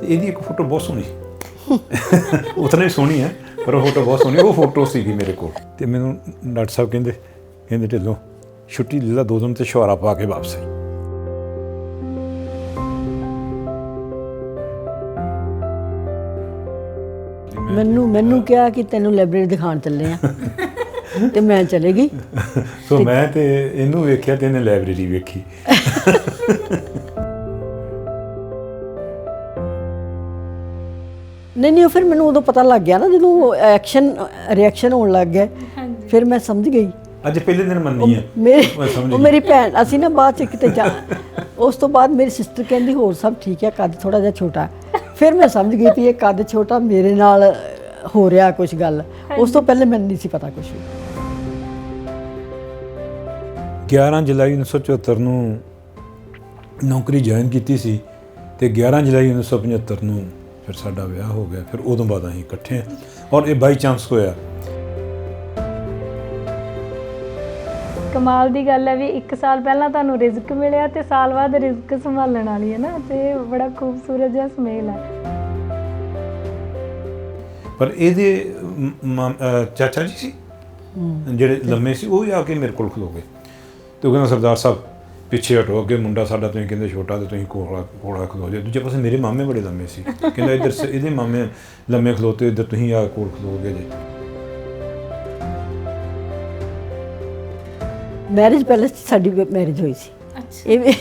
ਇਹਦੀ ਇੱਕ ਫੋਟੋ ਬਹੁਤ ਸੋਹਣੀ ਉਤਨਾ ਹੀ ਸੋਹਣੀ ਹੈ, ਪਰ ਉਹ ਫੋਟੋ ਬਹੁਤ ਸੋਹਣੀ। ਉਹ ਫੋਟੋ ਸੀਗੀ ਮੇਰੇ ਕੋਲ, ਅਤੇ ਮੈਨੂੰ ਡਾਕਟਰ ਸਾਹਿਬ ਕਹਿੰਦੇ ਢਿੱਲੋਂ ਛੁੱਟੀ ਲੈ ਲਾ 2 ਦਿਨ, ਤੇ ਸ਼ੁਹਾਰਾ ਪਾ ਕੇ ਵਾਪਸ ਆਈ। ਮੈਨੂੰ ਕਿਹਾ ਕਿ ਤੈਨੂੰ ਲਾਇਬ੍ਰੇਰੀ ਦਿਖਾਉਣ ਚੱਲੇ ਆ ਤੇ ਮੈਂ ਚਲੇ ਗਈ। ਸੋ ਮੈਂ ਤੇ ਇਹਨੂੰ ਵੇਖਿਆ ਤੇ ਇਹਨੇ ਲਾਇਬ੍ਰੇਰੀ ਵੇਖੀ। ਨਹੀਂ ਫਿਰ ਮੈਨੂੰ ਉਦੋਂ ਪਤਾ ਲੱਗ ਗਿਆ ਨਾ, ਜਦੋਂ ਰਿਐਕਸ਼ਨ ਹੋਣ ਲੱਗ ਗਿਆ, ਫਿਰ ਮੈਂ ਸਮਝ ਗਈ। ਅੱਜ ਪਹਿਲੇ ਦਿਨ ਮੰਨੀ ਹੈ ਉਹ ਮੇਰੀ ਭੈਣ, ਅਸੀਂ ਨਾ ਬਾਅਦ 'ਚ ਕਿਤੇ ਉਸ ਤੋਂ ਬਾਅਦ ਮੇਰੀ ਸਿਸਟਰ ਕਹਿੰਦੀ ਹੋਰ ਸਭ ਠੀਕ ਹੈ, ਕੱਦ ਥੋੜ੍ਹਾ ਜਿਹਾ ਛੋਟਾ। ਫਿਰ ਮੈਂ ਸਮਝ ਗਈ ਕਿ ਇਹ ਕੱਦ ਛੋਟਾ ਮੇਰੇ ਨਾਲ ਹੋ ਰਿਹਾ ਕੁਛ ਗੱਲ। ਉਸ ਤੋਂ ਪਹਿਲੇ ਮੈਨੂੰ ਨਹੀਂ ਸੀ ਪਤਾ ਕੁਛ ਵੀ। 11 ਜੁਲਾਈ 1974 ਨੂੰ ਨੌਕਰੀ ਜੁਆਇਨ ਕੀਤੀ ਸੀ, ਅਤੇ 11 ਜੁਲਾਈ 1975 ਨੂੰ ਫਿਰ ਸਾਡਾ ਵਿਆਹ ਹੋ ਗਿਆ। ਫਿਰ ਉਦੋਂ ਬਾਅਦ ਅਸੀਂ ਇਕੱਠੇ ਹਾਂ, ਔਰ ਇਹ ਬਾਈ ਚਾਂਸ ਹੋਇਆ। ਕਮਾਲ ਦੀ ਗੱਲ ਹੈ ਵੀ 1 ਸਾਲ ਪਹਿਲਾਂ ਤੁਹਾਨੂੰ ਰਿਜ਼ਕ ਮਿਲਿਆ ਤੇ ਸਾਲ ਬਾਅਦ ਰਿਜ਼ਕ ਸੰਭਾਲਣ ਵਾਲੀ ਹੈ ਨਾ, ਤੇ ਬੜਾ ਖੂਬਸੂਰਤ ਜਿਹਾ ਸੁਮੇਲ ਹੈ। ਪਰ ਇਹਦੇ ਚਾਚਾ ਜੀ ਸੀ ਜਿਹੜੇ ਲੰਮੇ ਸੀ, ਉਹ ਵੀ ਆ ਕੇ ਮੇਰੇ ਕੋਲ ਖਲੋ ਗਏ, ਤੇ ਉਹ ਕਹਿੰਦਾ ਸਰਦਾਰ ਸਾਹਿਬ ਪਿੱਛੇ ਹਟੋ, ਅੱਗੇ ਮੁੰਡਾ ਸਾਡਾ ਤੁਸੀਂ ਕਹਿੰਦੇ ਛੋਟਾ, ਤੇ ਤੁਸੀਂ ਕੋਲਾ ਖਲੋ ਜਾਓ। ਦੂਜੇ ਪਾਸੇ ਮੇਰੇ ਮਾਮੇ ਬੜੇ ਲੰਮੇ ਸੀ, ਕਹਿੰਦਾ ਇੱਧਰ ਇਹਦੇ ਮਾਮੇ ਲੰਮੇ ਖਲੋਤੇ, ਇੱਧਰ ਤੁਸੀਂ ਆ ਕੋਲ ਖਲੋਗੇ ਜੇ। ਮੈਰਿਜ ਪੈਲੇਸ 'ਚ ਸਾਡੀ ਮੈਰਿਜ ਹੋਈ ਸੀ। ਇਹ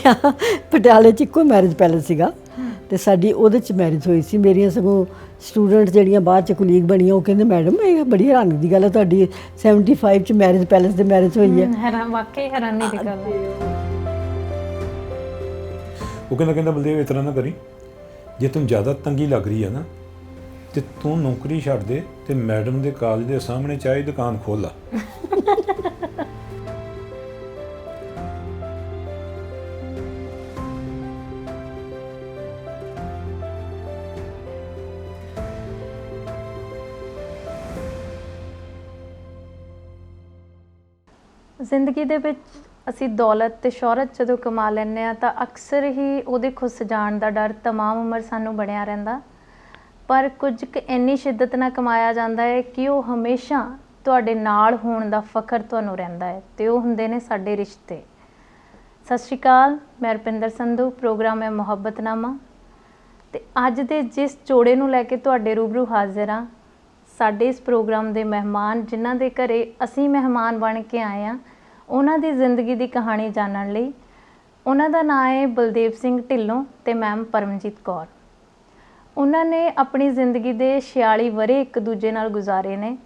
ਪਟਿਆਲੇ 'ਚ ਇੱਕੋ ਮੈਰਿਜ ਪੈਲੇਸ ਸੀਗਾ, ਅਤੇ ਸਾਡੀ ਉਹਦੇ 'ਚ ਮੈਰਿਜ ਹੋਈ ਸੀ। ਮੇਰੀਆਂ ਸਗੋਂ ਸਟੂਡੈਂਟ ਜਿਹੜੀਆਂ ਬਾਅਦ 'ਚ ਕੁਲੀਗ ਬਣੀਆਂ, ਉਹ ਕਹਿੰਦੇ ਮੈਡਮ ਇਹ ਬੜੀ ਹੈਰਾਨੀ ਦੀ ਗੱਲ ਹੈ, ਤੁਹਾਡੀ 75 'ਚ ਮੈਰਿਜ ਪੈਲੇਸ ਦੇ ਮੈਰਿਜ ਹੋਈ ਹੈ। ਵਾਕਈ ਹੈਰਾਨੀ ਦੀ ਗੱਲ ਹੈ। ਉਹ ਕਹਿੰਦਾ ਬਲਦੇਵ ਇਸ ਤਰ੍ਹਾਂ ਨਾ ਕਰੀ, ਜੇ ਤੈਨੂੰ ਜ਼ਿਆਦਾ ਤੰਗੀ ਲੱਗ ਰਹੀ ਹੈ ਨਾ, ਤੇ ਤੂੰ ਨੌਕਰੀ ਛੱਡ ਦੇ, ਤੇ ਮੈਡਮ ਦੇ ਕਾਲਜ ਦੇ ਸਾਹਮਣੇ ਚਾਹ ਦੀ ਦੁਕਾਨ ਖੋਲ੍ਹ ਲਾ। ਜ਼ਿੰਦਗੀ ਦੇ ਵਿੱਚ ਅਸੀਂ ਦੌਲਤ ਤੇ ਸ਼ੋਹਰਤ ਜਦੋਂ ਕਮਾ ਲੈਂਦੇ ਹਾਂ ਤਾਂ ਅਕਸਰ ਹੀ ਉਹਦੇ ਖੁੱਸ ਜਾਣ ਦਾ ਡਰ ਤਮਾਮ ਉਮਰ ਸਾਨੂੰ ਬਣਿਆ ਰਹਿੰਦਾ। ਪਰ ਕੁਝ ਕੁ ਇੰਨੀ ਸ਼ਿੱਦਤ ਨਾਲ ਕਮਾਇਆ ਜਾਂਦਾ ਹੈ ਕਿ ਉਹ ਹਮੇਸ਼ਾ ਤੁਹਾਡੇ ਨਾਲ ਹੋਣ ਦਾ ਫਖਰ ਤੁਹਾਨੂੰ ਰਹਿੰਦਾ ਹੈ, ਤੇ ਉਹ ਹੁੰਦੇ ਨੇ ਸਾਡੇ ਰਿਸ਼ਤੇ। ਸਤਿ ਸ਼੍ਰੀ ਅਕਾਲ, ਮੈਂ ਰੁਪਿੰਦਰ ਸੰਧੂ, ਪ੍ਰੋਗਰਾਮ ਹੈ ਮੁਹੱਬਤਨਾਮਾ, ਤੇ ਅੱਜ ਦੇ ਜਿਸ ਜੋੜੇ ਨੂੰ ਲੈ ਕੇ ਤੁਹਾਡੇ ਰੂਬਰੂ ਹਾਜ਼ਰ ਹਾਂ, ਸਾਡੇ ਇਸ ਪ੍ਰੋਗਰਾਮ ਦੇ ਮਹਿਮਾਨ, ਜਿਨ੍ਹਾਂ ਦੇ ਘਰੇ ਅਸੀਂ ਮਹਿਮਾਨ ਬਣ ਕੇ ਆਏ ਹਾਂ, ਉਹਨਾਂ ਦੀ ਜ਼ਿੰਦਗੀ ਦੀ ਕਹਾਣੀ ਜਾਣਨ ਲਈ। ਉਹਨਾਂ ਦਾ ਨਾਂ ਹੈ ਬਲਦੇਵ ਸਿੰਘ ਢਿੱਲੋਂ ਤੇ ਮੈਮ ਪਰਮਜੀਤ ਕੌਰ। ਉਹਨਾਂ ਨੇ ਆਪਣੀ ਜ਼ਿੰਦਗੀ ਦੇ 46 ਵਰ੍ਹੇ ਇੱਕ ਦੂਜੇ ਨਾਲ ਗੁਜ਼ਾਰੇ ਨੇ।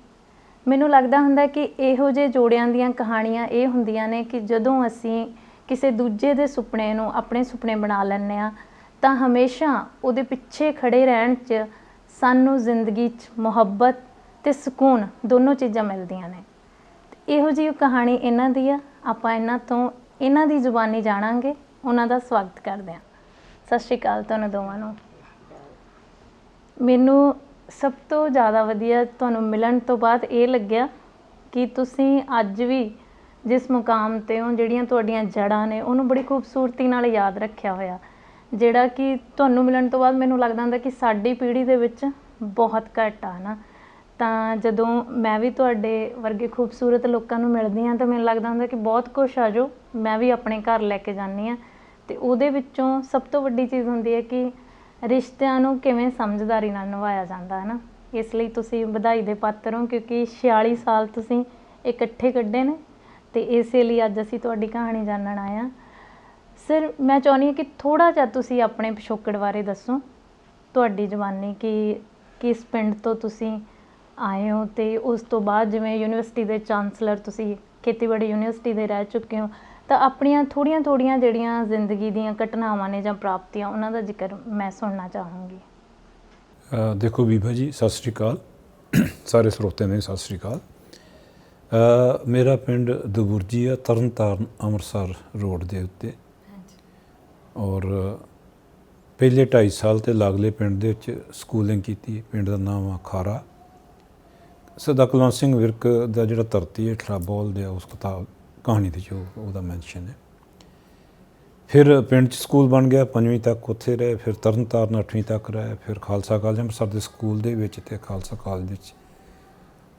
ਮੈਨੂੰ ਲੱਗਦਾ ਹੁੰਦਾ ਕਿ ਇਹੋ ਜਿਹੇ ਜੋੜਿਆਂ ਦੀਆਂ ਕਹਾਣੀਆਂ ਇਹ ਹੁੰਦੀਆਂ ਨੇ ਕਿ ਜਦੋਂ ਅਸੀਂ ਕਿਸੇ ਦੂਜੇ ਦੇ ਸੁਪਨੇ ਨੂੰ ਆਪਣੇ ਸੁਪਨੇ ਬਣਾ ਲੈਂਦੇ ਹਾਂ, ਤਾਂ ਹਮੇਸ਼ਾ ਉਹਦੇ ਪਿੱਛੇ ਖੜ੍ਹੇ ਰਹਿਣ 'ਚ ਸਾਨੂੰ ਜ਼ਿੰਦਗੀ 'ਚ ਮੁਹੱਬਤ ਅਤੇ ਸਕੂਨ ਦੋਨੋਂ ਚੀਜ਼ਾਂ ਮਿਲਦੀਆਂ ਨੇ। ਇਹੋ ਜਿਹੀ ਕਹਾਣੀ ਇਹਨਾਂ ਦੀ ਆ। ਆਪਾਂ ਇਹਨਾਂ ਦੀ ਜ਼ੁਬਾਨੀ ਜਾਣਾਂਗੇ। ਉਹਨਾਂ ਦਾ ਸਵਾਗਤ ਕਰਦੇ ਹਾਂ। ਸਤਿ ਸ਼੍ਰੀ ਅਕਾਲ ਤੁਹਾਨੂੰ ਦੋਵਾਂ ਨੂੰ। ਮੈਨੂੰ ਸਭ ਤੋਂ ਜ਼ਿਆਦਾ ਵਧੀਆ ਤੁਹਾਨੂੰ ਮਿਲਣ ਤੋਂ ਬਾਅਦ ਇਹ ਲੱਗਿਆ ਕਿ ਤੁਸੀਂ ਅੱਜ ਵੀ ਜਿਸ ਮੁਕਾਮ 'ਤੇ ਹੋ, ਜਿਹੜੀਆਂ ਤੁਹਾਡੀਆਂ ਜੜ੍ਹਾਂ ਨੇ, ਉਹਨੂੰ ਬੜੀ ਖੂਬਸੂਰਤੀ ਨਾਲ ਯਾਦ ਰੱਖਿਆ ਹੋਇਆ, ਜਿਹੜਾ ਕਿ ਤੁਹਾਨੂੰ ਮਿਲਣ ਤੋਂ ਬਾਅਦ ਮੈਨੂੰ ਲੱਗਦਾ ਹੁੰਦਾ ਕਿ ਸਾਡੀ ਪੀੜ੍ਹੀ ਦੇ ਵਿੱਚ ਬਹੁਤ ਘੱਟ ਆ ਨਾ। ਤਾਂ ਜਦੋਂ ਮੈਂ ਵੀ ਤੁਹਾਡੇ ਵਰਗੇ ਖੂਬਸੂਰਤ ਲੋਕਾਂ ਨੂੰ ਮਿਲਦੀ ਹਾਂ ਤਾਂ ਮੈਨੂੰ ਲੱਗਦਾ ਹੁੰਦਾ ਕਿ ਬਹੁਤ ਕੁਛ ਆ ਜੋ ਮੈਂ ਵੀ ਆਪਣੇ ਘਰ ਲੈ ਕੇ ਜਾਂਦੀ ਹਾਂ। ਅਤੇ ਉਹਦੇ ਵਿੱਚੋਂ ਸਭ ਤੋਂ ਵੱਡੀ ਚੀਜ਼ ਹੁੰਦੀ ਹੈ ਕਿ ਰਿਸ਼ਤਿਆਂ ਨੂੰ ਕਿਵੇਂ ਸਮਝਦਾਰੀ ਨਾਲ ਨਿਭਾਇਆ ਜਾਂਦਾ ਹੈ ਨਾ। ਇਸ ਲਈ ਤੁਸੀਂ ਵਧਾਈ ਦੇ ਪਾਤਰ ਹੋ, ਕਿਉਂਕਿ 46 ਸਾਲ ਤੁਸੀਂ ਇਕੱਠੇ ਕੱਢੇ ਨੇ, ਅਤੇ ਇਸੇ ਲਈ ਅੱਜ ਅਸੀਂ ਤੁਹਾਡੀ ਕਹਾਣੀ ਜਾਣਨ ਆਏ ਹਾਂ। ਸਰ, ਮੈਂ ਚਾਹੁੰਦੀ ਹਾਂ ਕਿ ਥੋੜ੍ਹਾ ਜਿਹਾ ਤੁਸੀਂ ਆਪਣੇ ਪਿਛੋਕੜ ਬਾਰੇ ਦੱਸੋ, ਤੁਹਾਡੀ ਜ਼ੁਬਾਨੀ, ਕਿ ਕਿਸ ਪਿੰਡ ਤੋਂ ਤੁਸੀਂ ਆਏ ਹੋ, ਅਤੇ ਉਸ ਤੋਂ ਬਾਅਦ ਜਿਵੇਂ ਯੂਨੀਵਰਸਿਟੀ ਦੇ ਚਾਂਸਲਰ, ਤੁਸੀਂ ਖੇਤੀਬਾੜੀ ਯੂਨੀਵਰਸਿਟੀ ਦੇ ਰਹਿ ਚੁੱਕੇ ਹੋ, ਤਾਂ ਆਪਣੀਆਂ ਥੋੜ੍ਹੀਆਂ ਜਿਹੜੀਆਂ ਜ਼ਿੰਦਗੀ ਦੀਆਂ ਘਟਨਾਵਾਂ ਨੇ ਜਾਂ ਪ੍ਰਾਪਤੀਆਂ, ਉਹਨਾਂ ਦਾ ਜ਼ਿਕਰ ਮੈਂ ਸੁਣਨਾ ਚਾਹਾਂਗੀ। ਦੇਖੋ ਬੀਬਾ ਜੀ, ਸਤਿ ਸ਼੍ਰੀ ਅਕਾਲ। ਸਾਰੇ ਸਰੋਤਿਆਂ ਨੂੰ ਸਤਿ ਸ਼੍ਰੀ ਅਕਾਲ। ਮੇਰਾ ਪਿੰਡ ਦਬੁਰਜੀ ਆ, ਤਰਨਤਾਰਨ ਅੰਮ੍ਰਿਤਸਰ ਰੋਡ ਦੇ ਉੱਤੇ, ਔਰ ਪਹਿਲੇ 2.5 ਸਾਲ ਤੇ ਲਾਗਲੇ ਪਿੰਡ ਦੇ ਵਿੱਚ ਸਕੂਲਿੰਗ ਕੀਤੀ। ਪਿੰਡ ਦਾ ਨਾਮ ਆ ਖਾਰਾ। ਸਰਦਾਰ ਕੁਲਵੰਤ ਸਿੰਘ ਵਿਰਕ ਦਾ ਜਿਹੜਾ ਧਰਤੀ ਹੇਠਲਾ ਬੋਲਦੇ ਆ, ਉਸ ਕਿਤਾਬ ਕਹਾਣੀ ਦੇ 'ਚ ਉਹਦਾ ਮੈਂਸ਼ਨ ਹੈ। ਫਿਰ ਪਿੰਡ 'ਚ ਸਕੂਲ ਬਣ ਗਿਆ, 5ਵੀਂ ਤੱਕ ਉੱਥੇ ਰਹੇ, ਫਿਰ ਤਰਨਤਾਰਨ 8ਵੀਂ ਤੱਕ ਰਹੇ, ਫਿਰ ਖਾਲਸਾ ਕਾਲਜ ਅੰਮ੍ਰਿਤਸਰ ਦੇ ਸਕੂਲ ਦੇ ਵਿੱਚ ਅਤੇ ਖਾਲਸਾ ਕਾਲਜ ਵਿੱਚ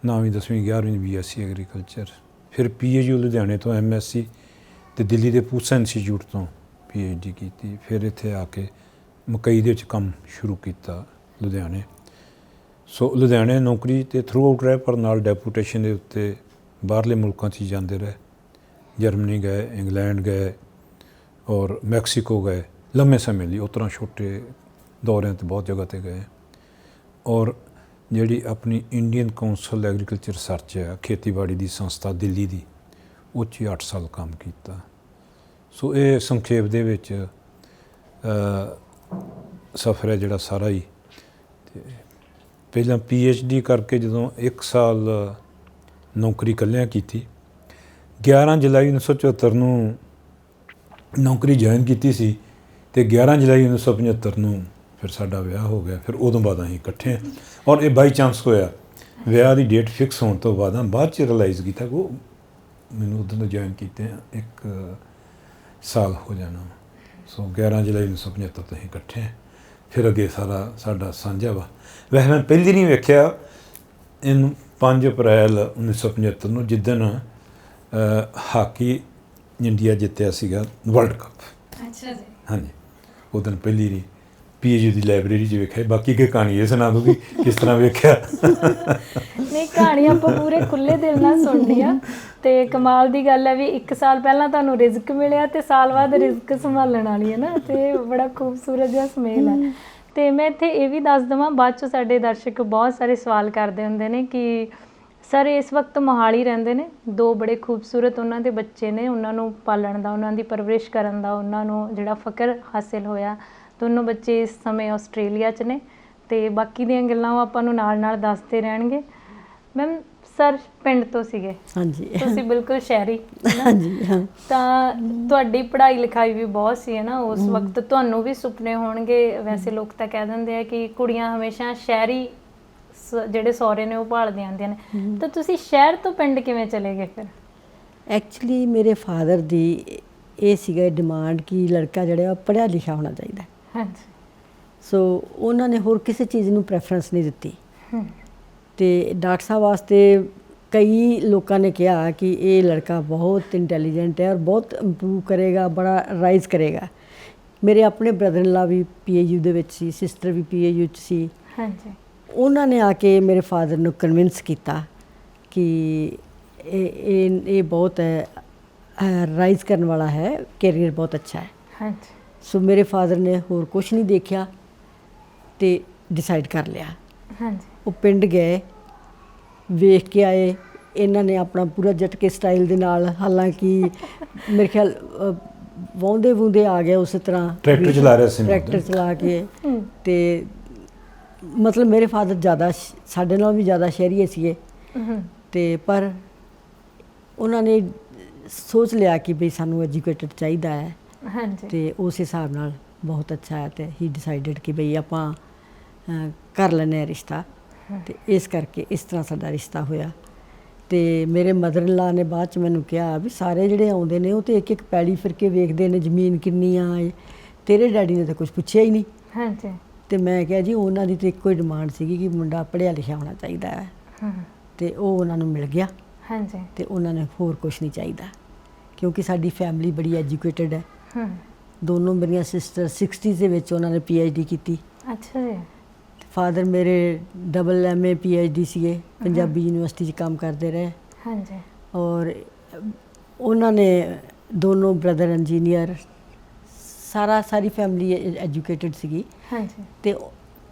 9ਵੀਂ 10ਵੀਂ 11ਵੀਂ BSc ਐਗਰੀਕਲਚਰ, ਫਿਰ PAU ਲੁਧਿਆਣੇ ਤੋਂ MSc ਅਤੇ ਦਿੱਲੀ ਦੇ ਪੂਸਾ ਇੰਸਟੀਚਿਊਟ ਤੋਂ PhD ਕੀਤੀ। ਫਿਰ ਇੱਥੇ ਆ ਕੇ ਮਕਈ ਦੇ ਵਿੱਚ ਕੰਮ ਸ਼ੁਰੂ ਕੀਤਾ ਲੁਧਿਆਣੇ। ਸੋ ਲੁਧਿਆਣੇ ਨੌਕਰੀ ਤੇ ਥਰੂ ਆਊਟ ਰਹੇ, ਪਰ ਨਾਲ ਡੈਪੂਟੇਸ਼ਨ ਦੇ ਉੱਤੇ ਬਾਹਰਲੇ ਮੁਲਕਾਂ 'ਚ ਹੀ ਜਾਂਦੇ ਰਹੇ। ਜਰਮਨੀ ਗਏ, ਇੰਗਲੈਂਡ ਗਏ ਔਰ ਮੈਕਸੀਕੋ ਗਏ ਲੰਮੇ ਸਮੇਂ ਲਈ। ਉਸ ਤਰ੍ਹਾਂ ਛੋਟੇ ਦੌਰਿਆਂ 'ਤੇ ਬਹੁਤ ਜਗ੍ਹਾ 'ਤੇ ਗਏ। ਔਰ ਜਿਹੜੀ ਆਪਣੀ ਇੰਡੀਅਨ ਕਾਉਂਸਲ ਐਗਰੀਕਲਚਰ ਰਿਸਰਚ ਹੈ, ਖੇਤੀਬਾੜੀ ਦੀ ਸੰਸਥਾ ਦਿੱਲੀ ਦੀ, ਉਹ 'ਚ 8 ਸਾਲ ਕੰਮ ਕੀਤਾ। ਸੋ ਇਹ ਸੰਖੇਪ ਦੇ ਵਿੱਚ ਸਫ਼ਰ ਹੈ ਜਿਹੜਾ ਸਾਰਾ ਹੀ। ਤੇ ਪਹਿਲਾਂ PhD ਕਰਕੇ ਜਦੋਂ 1 ਸਾਲ ਨੌਕਰੀ ਇਕੱਲਿਆਂ ਕੀਤੀ, 11 ਜੁਲਾਈ 1974 ਨੂੰ ਨੌਕਰੀ ਜੁਆਇਨ ਕੀਤੀ ਸੀ ਅਤੇ 11 ਜੁਲਾਈ 1975 ਨੂੰ ਫਿਰ ਸਾਡਾ ਵਿਆਹ ਹੋ ਗਿਆ। ਫਿਰ ਉਦੋਂ ਬਾਅਦ ਅਸੀਂ ਇਕੱਠੇ ਹਾਂ। ਔਰ ਇਹ ਬਾਈ ਚਾਂਸ ਹੋਇਆ, ਵਿਆਹ ਦੀ ਡੇਟ ਫਿਕਸ ਹੋਣ ਤੋਂ ਬਾਅਦ 'ਚ ਰਿਅਲਾਈਜ਼ ਕੀਤਾ ਕਿ ਉਹ ਮੈਨੂੰ ਉਦੋਂ ਤੋਂ ਜੁਆਇਨ ਕੀਤੇ 1 ਸਾਲ ਹੋ ਜਾਣਾ। ਸੋ 11 ਜੁਲਾਈ 1975 ਤੋਂ ਅਸੀਂ ਇਕੱਠੇ ਹਾਂ। ਫਿਰ ਅੱਗੇ ਸਾਡਾ ਸਾਂਝਾ ਵਾ। ਵੈਸੇ ਮੈਂ ਪਹਿਲੀ ਨਹੀਂ ਵੇਖਿਆ ਇਹਨੂੰ 5 ਅਪ੍ਰੈਲ 1975 ਨੂੰ, ਜਿੱਦਣ ਹਾਕੀ ਇੰਡੀਆ ਜਿੱਤਿਆ ਸੀਗਾ ਵਰਲਡ ਕੱਪ। ਅੱਛਾ ਜੀ। ਹਾਂਜੀ, ਉਹ ਦਿਨ ਪਹਿਲੀ ਨਹੀਂ PAU ਦੀ ਲਾਇਬ੍ਰੇਰੀ 'ਚ ਵੇਖਿਆ। ਬਾਕੀ ਕੀ ਕਹਾਣੀ ਇਹ ਸੁਣਾ ਦੂੰਗੀ ਕਿਸ ਤਰ੍ਹਾਂ ਵੇਖਿਆ। ਨਹੀਂ, ਕਹਾਣੀ ਆਪਾਂ ਪੂਰੇ ਖੁੱਲ੍ਹੇ ਦਿਲ ਨਾਲ ਸੁਣਨੀ ਆ। ਅਤੇ ਕਮਾਲ ਦੀ ਗੱਲ ਹੈ ਵੀ 1 ਸਾਲ ਪਹਿਲਾਂ ਤੁਹਾਨੂੰ ਰਿਜ਼ਕ ਮਿਲਿਆ ਅਤੇ ਸਾਲ ਬਾਅਦ ਰਿਜ਼ਕ ਸੰਭਾਲਣ ਵਾਲੀ ਹੈ ਨਾ, ਅਤੇ ਬੜਾ ਖੂਬਸੂਰਤ ਜਿਹਾ ਸੁਮੇਲ ਹੈ। ਅਤੇ ਮੈਂ ਇੱਥੇ ਇਹ ਵੀ ਦੱਸ ਦੇਵਾਂ, ਬਾਅਦ 'ਚੋਂ ਸਾਡੇ ਦਰਸ਼ਕ ਬਹੁਤ ਸਾਰੇ ਸਵਾਲ ਕਰਦੇ ਹੁੰਦੇ ਨੇ ਕਿ ਸਰ ਇਸ ਵਕਤ ਮੋਹਾਲੀ ਰਹਿੰਦੇ ਨੇ, 2 ਬੜੇ ਖੂਬਸੂਰਤ ਉਹਨਾਂ ਦੇ ਬੱਚੇ ਨੇ, ਉਹਨਾਂ ਨੂੰ ਪਾਲਣ ਦਾ, ਉਹਨਾਂ ਦੀ ਪਰਵਰਿਸ਼ ਕਰਨ ਦਾ ਉਹਨਾਂ ਨੂੰ ਜਿਹੜਾ ਫ਼ਖਰ ਹਾਸਿਲ ਹੋਇਆ। ਦੋਨੋਂ ਬੱਚੇ ਇਸ ਸਮੇਂ ਆਸਟ੍ਰੇਲੀਆ 'ਚ ਨੇ ਅਤੇ ਬਾਕੀ ਦੀਆਂ ਗੱਲਾਂ ਉਹ ਆਪਾਂ ਨੂੰ ਨਾਲ ਨਾਲ ਦੱਸਦੇ ਰਹਿਣਗੇ। ਮੈਮ, ਸਰ ਪਿੰਡ ਤੋਂ ਸੀਗੇ। ਹਾਂਜੀ। ਤੁਸੀਂ ਬਿਲਕੁਲ ਸ਼ਹਿਰੀ। ਹਾਂਜੀ, ਹਾਂ। ਤਾਂ ਤੁਹਾਡੀ ਪੜ੍ਹਾਈ ਲਿਖਾਈ ਵੀ ਬਹੁਤ ਸੀ ਹੈ ਨਾ ਉਸ ਵਕਤ। ਤੁਹਾਨੂੰ ਵੀ ਸੁਪਨੇ ਹੋਣਗੇ। ਵੈਸੇ ਲੋਕ ਤਾਂ ਕਹਿ ਦਿੰਦੇ ਆ ਕਿ ਕੁੜੀਆਂ ਹਮੇਸ਼ਾ ਸ਼ਹਿਰੀ ਜਿਹੜੇ ਸਹੁਰੇ ਨੇ ਉਹ ਭਾਲਦੀਆਂ ਹੁੰਦੀਆਂ ਨੇ। ਤਾਂ ਤੁਸੀਂ ਸ਼ਹਿਰ ਤੋਂ ਪਿੰਡ ਕਿਵੇਂ ਚਲੇ ਗਏ ਫਿਰ? ਐਕਚੁਅਲੀ ਮੇਰੇ ਫਾਦਰ ਦੀ ਇਹ ਸੀਗਾ ਡਿਮਾਂਡ ਕਿ ਲੜਕਾ ਜਿਹੜਾ ਉਹ ਪੜ੍ਹਿਆ ਲਿਖਿਆ ਹੋਣਾ ਚਾਹੀਦਾ। ਹਾਂਜੀ। ਸੋ ਉਹਨਾਂ ਨੇ ਹੋਰ ਕਿਸੇ ਚੀਜ਼ ਨੂੰ ਪ੍ਰੈਫਰੈਂਸ ਨਹੀਂ ਦਿੱਤੀ। ਅਤੇ ਡਾਕਟਰ ਸਾਹਿਬ ਵਾਸਤੇ ਕਈ ਲੋਕਾਂ ਨੇ ਕਿਹਾ ਕਿ ਇਹ ਲੜਕਾ ਬਹੁਤ ਇੰਟੈਲੀਜੈਂਟ ਹੈ ਔਰ ਬਹੁਤ ਇੰਪਰੂਵ ਕਰੇਗਾ, ਬੜਾ ਰਾਈਜ਼ ਕਰੇਗਾ। ਮੇਰੇ ਆਪਣੇ brother in law we PAU ਦੇ ਵਿੱਚ ਸੀ, ਸਿਸਟਰ ਵੀ PAU 'ਚ ਸੀ। ਹਾਂਜੀ। ਉਹਨਾਂ ਨੇ ਆ ਕੇ ਮੇਰੇ ਫਾਦਰ ਨੂੰ ਕਨਵਿੰਸ ਕੀਤਾ ਕਿ ਇਹ ਬਹੁਤ ਰਾਈਜ਼ ਕਰਨ ਵਾਲਾ ਹੈ, ਕੈਰੀਅਰ ਬਹੁਤ ਅੱਛਾ ਹੈ। ਹਾਂਜੀ। ਸੋ ਮੇਰੇ ਫਾਦਰ ਨੇ ਹੋਰ ਕੁਛ ਨਹੀਂ ਦੇਖਿਆ ਅਤੇ ਡਿਸਾਈਡ ਕਰ ਲਿਆ। ਹਾਂਜੀ। ਉਹ ਪਿੰਡ ਗਏ, ਵੇਖ ਕੇ ਆਏ। ਇਹਨਾਂ ਨੇ ਆਪਣਾ ਪੂਰਾ ਜਟਕੇ ਸਟਾਈਲ ਦੇ ਨਾਲ, ਹਾਲਾਂਕਿ ਮੇਰੇ ਖਿਆਲ ਵਾਹੁੰਦੇ ਵੂੰਦੇ ਆ ਗਏ ਉਸੇ ਤਰ੍ਹਾਂ, ਟਰੈਕਟਰ ਚਲਾ ਰਿਹਾ ਸੀ, ਟਰੈਕਟਰ ਚਲਾ ਕੇ। ਅਤੇ ਮਤਲਬ ਮੇਰੇ ਫਾਦਰ ਜ਼ਿਆਦਾ ਸਾਡੇ ਨਾਲ ਵੀ ਜ਼ਿਆਦਾ ਸ਼ਹਿਰੀਏ ਸੀਗੇ। ਅਤੇ ਪਰ ਉਹਨਾਂ ਨੇ ਸੋਚ ਲਿਆ ਕਿ ਬਈ ਸਾਨੂੰ ਐਜੂਕੇਟਡ ਚਾਹੀਦਾ ਹੈ। ਹਾਂਜੀ। ਅਤੇ ਉਸ ਹਿਸਾਬ ਨਾਲ ਬਹੁਤ ਅੱਛਾ ਹੈ। ਅਤੇ ਹੀ ਡਿਸਾਈਡਡ ਕਿ ਬਈ ਆਪਾਂ ਕਰ ਲੈਂਦੇ ਹਾਂ ਰਿਸ਼ਤਾ। ਅਤੇ ਇਸ ਕਰਕੇ ਇਸ ਤਰ੍ਹਾਂ ਸਾਡਾ ਰਿਸ਼ਤਾ ਹੋਇਆ। ਅਤੇ ਮੇਰੇ ਮਦਰ ਇਨ ਲਾ ਨੇ ਬਾਅਦ 'ਚ ਮੈਨੂੰ ਕਿਹਾ ਵੀ ਸਾਰੇ ਜਿਹੜੇ ਆਉਂਦੇ ਨੇ ਉਹ ਤਾਂ ਇੱਕ ਇੱਕ ਪੈਲੀ ਫਿਰ ਕੇ ਵੇਖਦੇ ਨੇ, ਜ਼ਮੀਨ ਕਿੰਨੀ ਆ, ਤੇਰੇ ਡੈਡੀ ਨੇ ਤਾਂ ਕੁਛ ਪੁੱਛਿਆ ਹੀ ਨਹੀਂ। ਹਾਂਜੀ। ਅਤੇ ਮੈਂ ਕਿਹਾ ਜੀ ਉਹਨਾਂ ਦੀ ਤਾਂ ਇੱਕੋ ਹੀ ਡਿਮਾਂਡ ਸੀਗੀ ਕਿ ਮੁੰਡਾ ਪੜ੍ਹਿਆ ਲਿਖਿਆ ਹੋਣਾ ਚਾਹੀਦਾ ਹੈ। ਅਤੇ ਉਹ ਉਹਨਾਂ ਨੂੰ ਮਿਲ ਗਿਆ। ਹਾਂਜੀ। ਅਤੇ ਉਹਨਾਂ ਨੇ ਹੋਰ ਕੁਛ ਨਹੀਂ ਚਾਹੀਦਾ, ਕਿਉਂਕਿ ਸਾਡੀ ਫੈਮਿਲੀ ਬੜੀ ਐਜੂਕੇਟਡ ਹੈ। ਦੋਨੋਂ ਮੇਰੀਆਂ ਸਿਸਟਰ 60s ਦੇ ਵਿੱਚ ਉਹਨਾਂ ਨੇ PhD ਕੀਤੀ। ਅੱਛਾ ਜੀ। ਫਾਦਰ ਮੇਰੇ MA PhD ਸੀਗੇ, ਪੰਜਾਬੀ ਯੂਨੀਵਰਸਿਟੀ 'ਚ ਕੰਮ ਕਰਦੇ ਰਹੇ। ਹਾਂਜੀ। ਔਰ ਉਹਨਾਂ ਨੇ ਦੋਨੋਂ ਬ੍ਰਦਰ ਇੰਜੀਨੀਅਰ, ਸਾਰੀ ਫੈਮਿਲੀ ਐਜੂਕੇਟਡ ਸੀਗੀ। ਹਾਂਜੀ। ਅਤੇ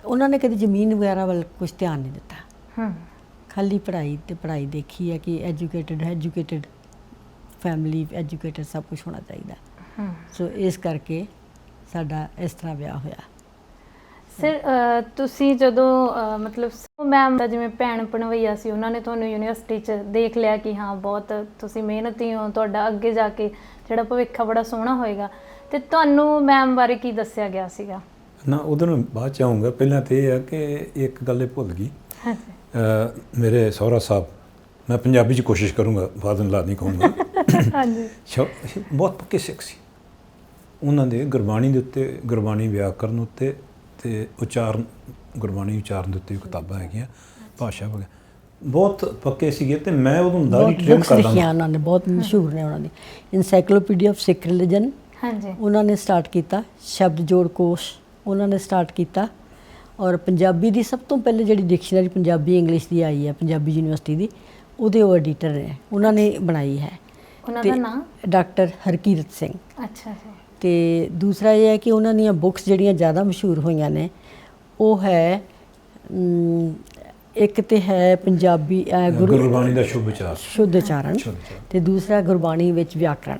ਉਹਨਾਂ ਨੇ ਕਦੇ ਜ਼ਮੀਨ ਵਗੈਰਾ ਵੱਲ ਕੁਛ ਧਿਆਨ ਨਹੀਂ ਦਿੱਤਾ। ਖਾਲੀ ਪੜ੍ਹਾਈ ਅਤੇ ਪੜ੍ਹਾਈ ਦੇਖੀ ਹੈ ਕਿ ਐਜੂਕੇਟਡ ਫੈਮਿਲੀ, ਐਜੂਕੇਟਡ ਸਭ ਕੁਛ ਹੋਣਾ ਚਾਹੀਦਾ। ਸੋ ਇਸ ਕਰਕੇ ਸਾਡਾ ਇਸ ਤਰ੍ਹਾਂ ਵਿਆਹ ਹੋਇਆ। ਸਰ ਤੁਸੀਂ ਜਦੋਂ ਮਤਲਬ ਮੈਮ ਦਾ ਜਿਵੇਂ ਭੈਣ ਭਣਵਈਆ ਸੀ, ਉਹਨਾਂ ਨੇ ਤੁਹਾਨੂੰ ਯੂਨੀਵਰਸਿਟੀ 'ਚ ਦੇਖ ਲਿਆ ਕਿ ਹਾਂ ਬਹੁਤ ਤੁਸੀਂ ਮਿਹਨਤੀ ਹੋ, ਤੁਹਾਡਾ ਅੱਗੇ ਜਾ ਕੇ ਜਿਹੜਾ ਭਵਿੱਖ ਬੜਾ ਸੋਹਣਾ ਹੋਏਗਾ, ਅਤੇ ਤੁਹਾਨੂੰ ਮੈਮ ਬਾਰੇ ਕੀ ਦੱਸਿਆ ਗਿਆ ਸੀਗਾ? ਨਾ, ਉਹਦੇ ਨੂੰ ਬਾਅਦ 'ਚ ਆਊਂਗਾ। ਪਹਿਲਾਂ ਤਾਂ ਇਹ ਆ ਕਿ ਇੱਕ ਗੱਲ ਇਹ ਭੁੱਲ ਗਈ। ਮੇਰੇ ਸਹੁਰਾ ਸਾਹਿਬ, ਮੈਂ ਪੰਜਾਬੀ 'ਚ ਕੋਸ਼ਿਸ਼ ਕਰੂੰਗਾ, ਫਾਦਰ ਇਨ ਲਾ ਨਹੀਂ ਕਹੂੰਗਾ। ਹਾਂਜੀ ਬਹੁਤ ਪੱਕੇ ਸਿੱਖ ਸੀ। ਉਹਨਾਂ ਦੇ ਗੁਰਬਾਣੀ ਦੇ ਉੱਤੇ, ਗੁਰਬਾਣੀ ਵਿਆਕਰਨ ਉੱਤੇ ਤੇ ਉਚਾਰਨ, ਗੁਰਬਾਣੀ ਉਚਾਰਨ ਦੇ ਉੱਤੇ ਵੀ ਕਿਤਾਬਾਂ ਹੈਗੀਆਂ, ਭਾਸ਼ਾ ਵਗੈਰਾ ਬਹੁਤ ਪੱਕੇ ਸੀਗੇ। ਤੇ ਮੈਂ ਉਦੋਂ ਦਾੜੀ ਟ੍ਰੇਨ ਬੁੱਕਸ ਕਰਦਾ ਲਿਖੀਆਂ ਉਹਨਾਂ ਨੇ, ਬਹੁਤ ਮਸ਼ਹੂਰ ਨੇ ਉਹਨਾਂ ਦੀ। ਇਨਸਾਈਕਲੋਪੀਡੀਆ ਆਫ ਸਿੱਖ ਰਿਲੀਜਨ ਹਾਂਜੀ ਉਹਨਾਂ ਨੇ ਸਟਾਰਟ ਕੀਤਾ, ਸ਼ਬਦ ਜੋੜ ਕੋਸ਼ ਉਹਨਾਂ ਨੇ ਸਟਾਰਟ ਕੀਤਾ, ਔਰ ਪੰਜਾਬੀ ਦੀ ਸਭ ਤੋਂ ਪਹਿਲੇ ਜਿਹੜੀ ਡਿਕਸ਼ਨਰੀ ਪੰਜਾਬੀ ਇੰਗਲਿਸ਼ ਦੀ ਆਈ ਹੈ ਪੰਜਾਬੀ ਯੂਨੀਵਰਸਿਟੀ ਦੀ, ਉਹਦੇ ਉਹ ਐਡੀਟਰ ਨੇ, ਉਹਨਾਂ ਨੇ ਬਣਾਈ ਹੈ। ਉਹਨਾਂ ਦਾ ਨਾਮ ਡਾਕਟਰ ਹਰਕੀਰਤ ਸਿੰਘ। ਅੱਛਾ ਜੀ। ਤੇ ਦੂਸਰਾ ਇਹ ਹੈ ਕਿ ਉਹਨਾਂ ਦੀਆਂ ਬੁੱਕਸ ਜਿਹੜੀਆਂ ਜ਼ਿਆਦਾ ਮਸ਼ਹੂਰ ਹੋਈਆਂ ਨੇ ਉਹ ਹੈ ਇੱਕ ਤੇ ਹੈ ਪੰਜਾਬੀ ਗੁਰਬਾਣੀ ਦਾ ਸ਼ੁੱਧ ਉਚਾਰ, ਸ਼ੁੱਧ ਉਚਾਰਨ, ਤੇ ਦੂਸਰਾ ਗੁਰਬਾਣੀ ਵਿੱਚ ਵਿਆਕਰਣ।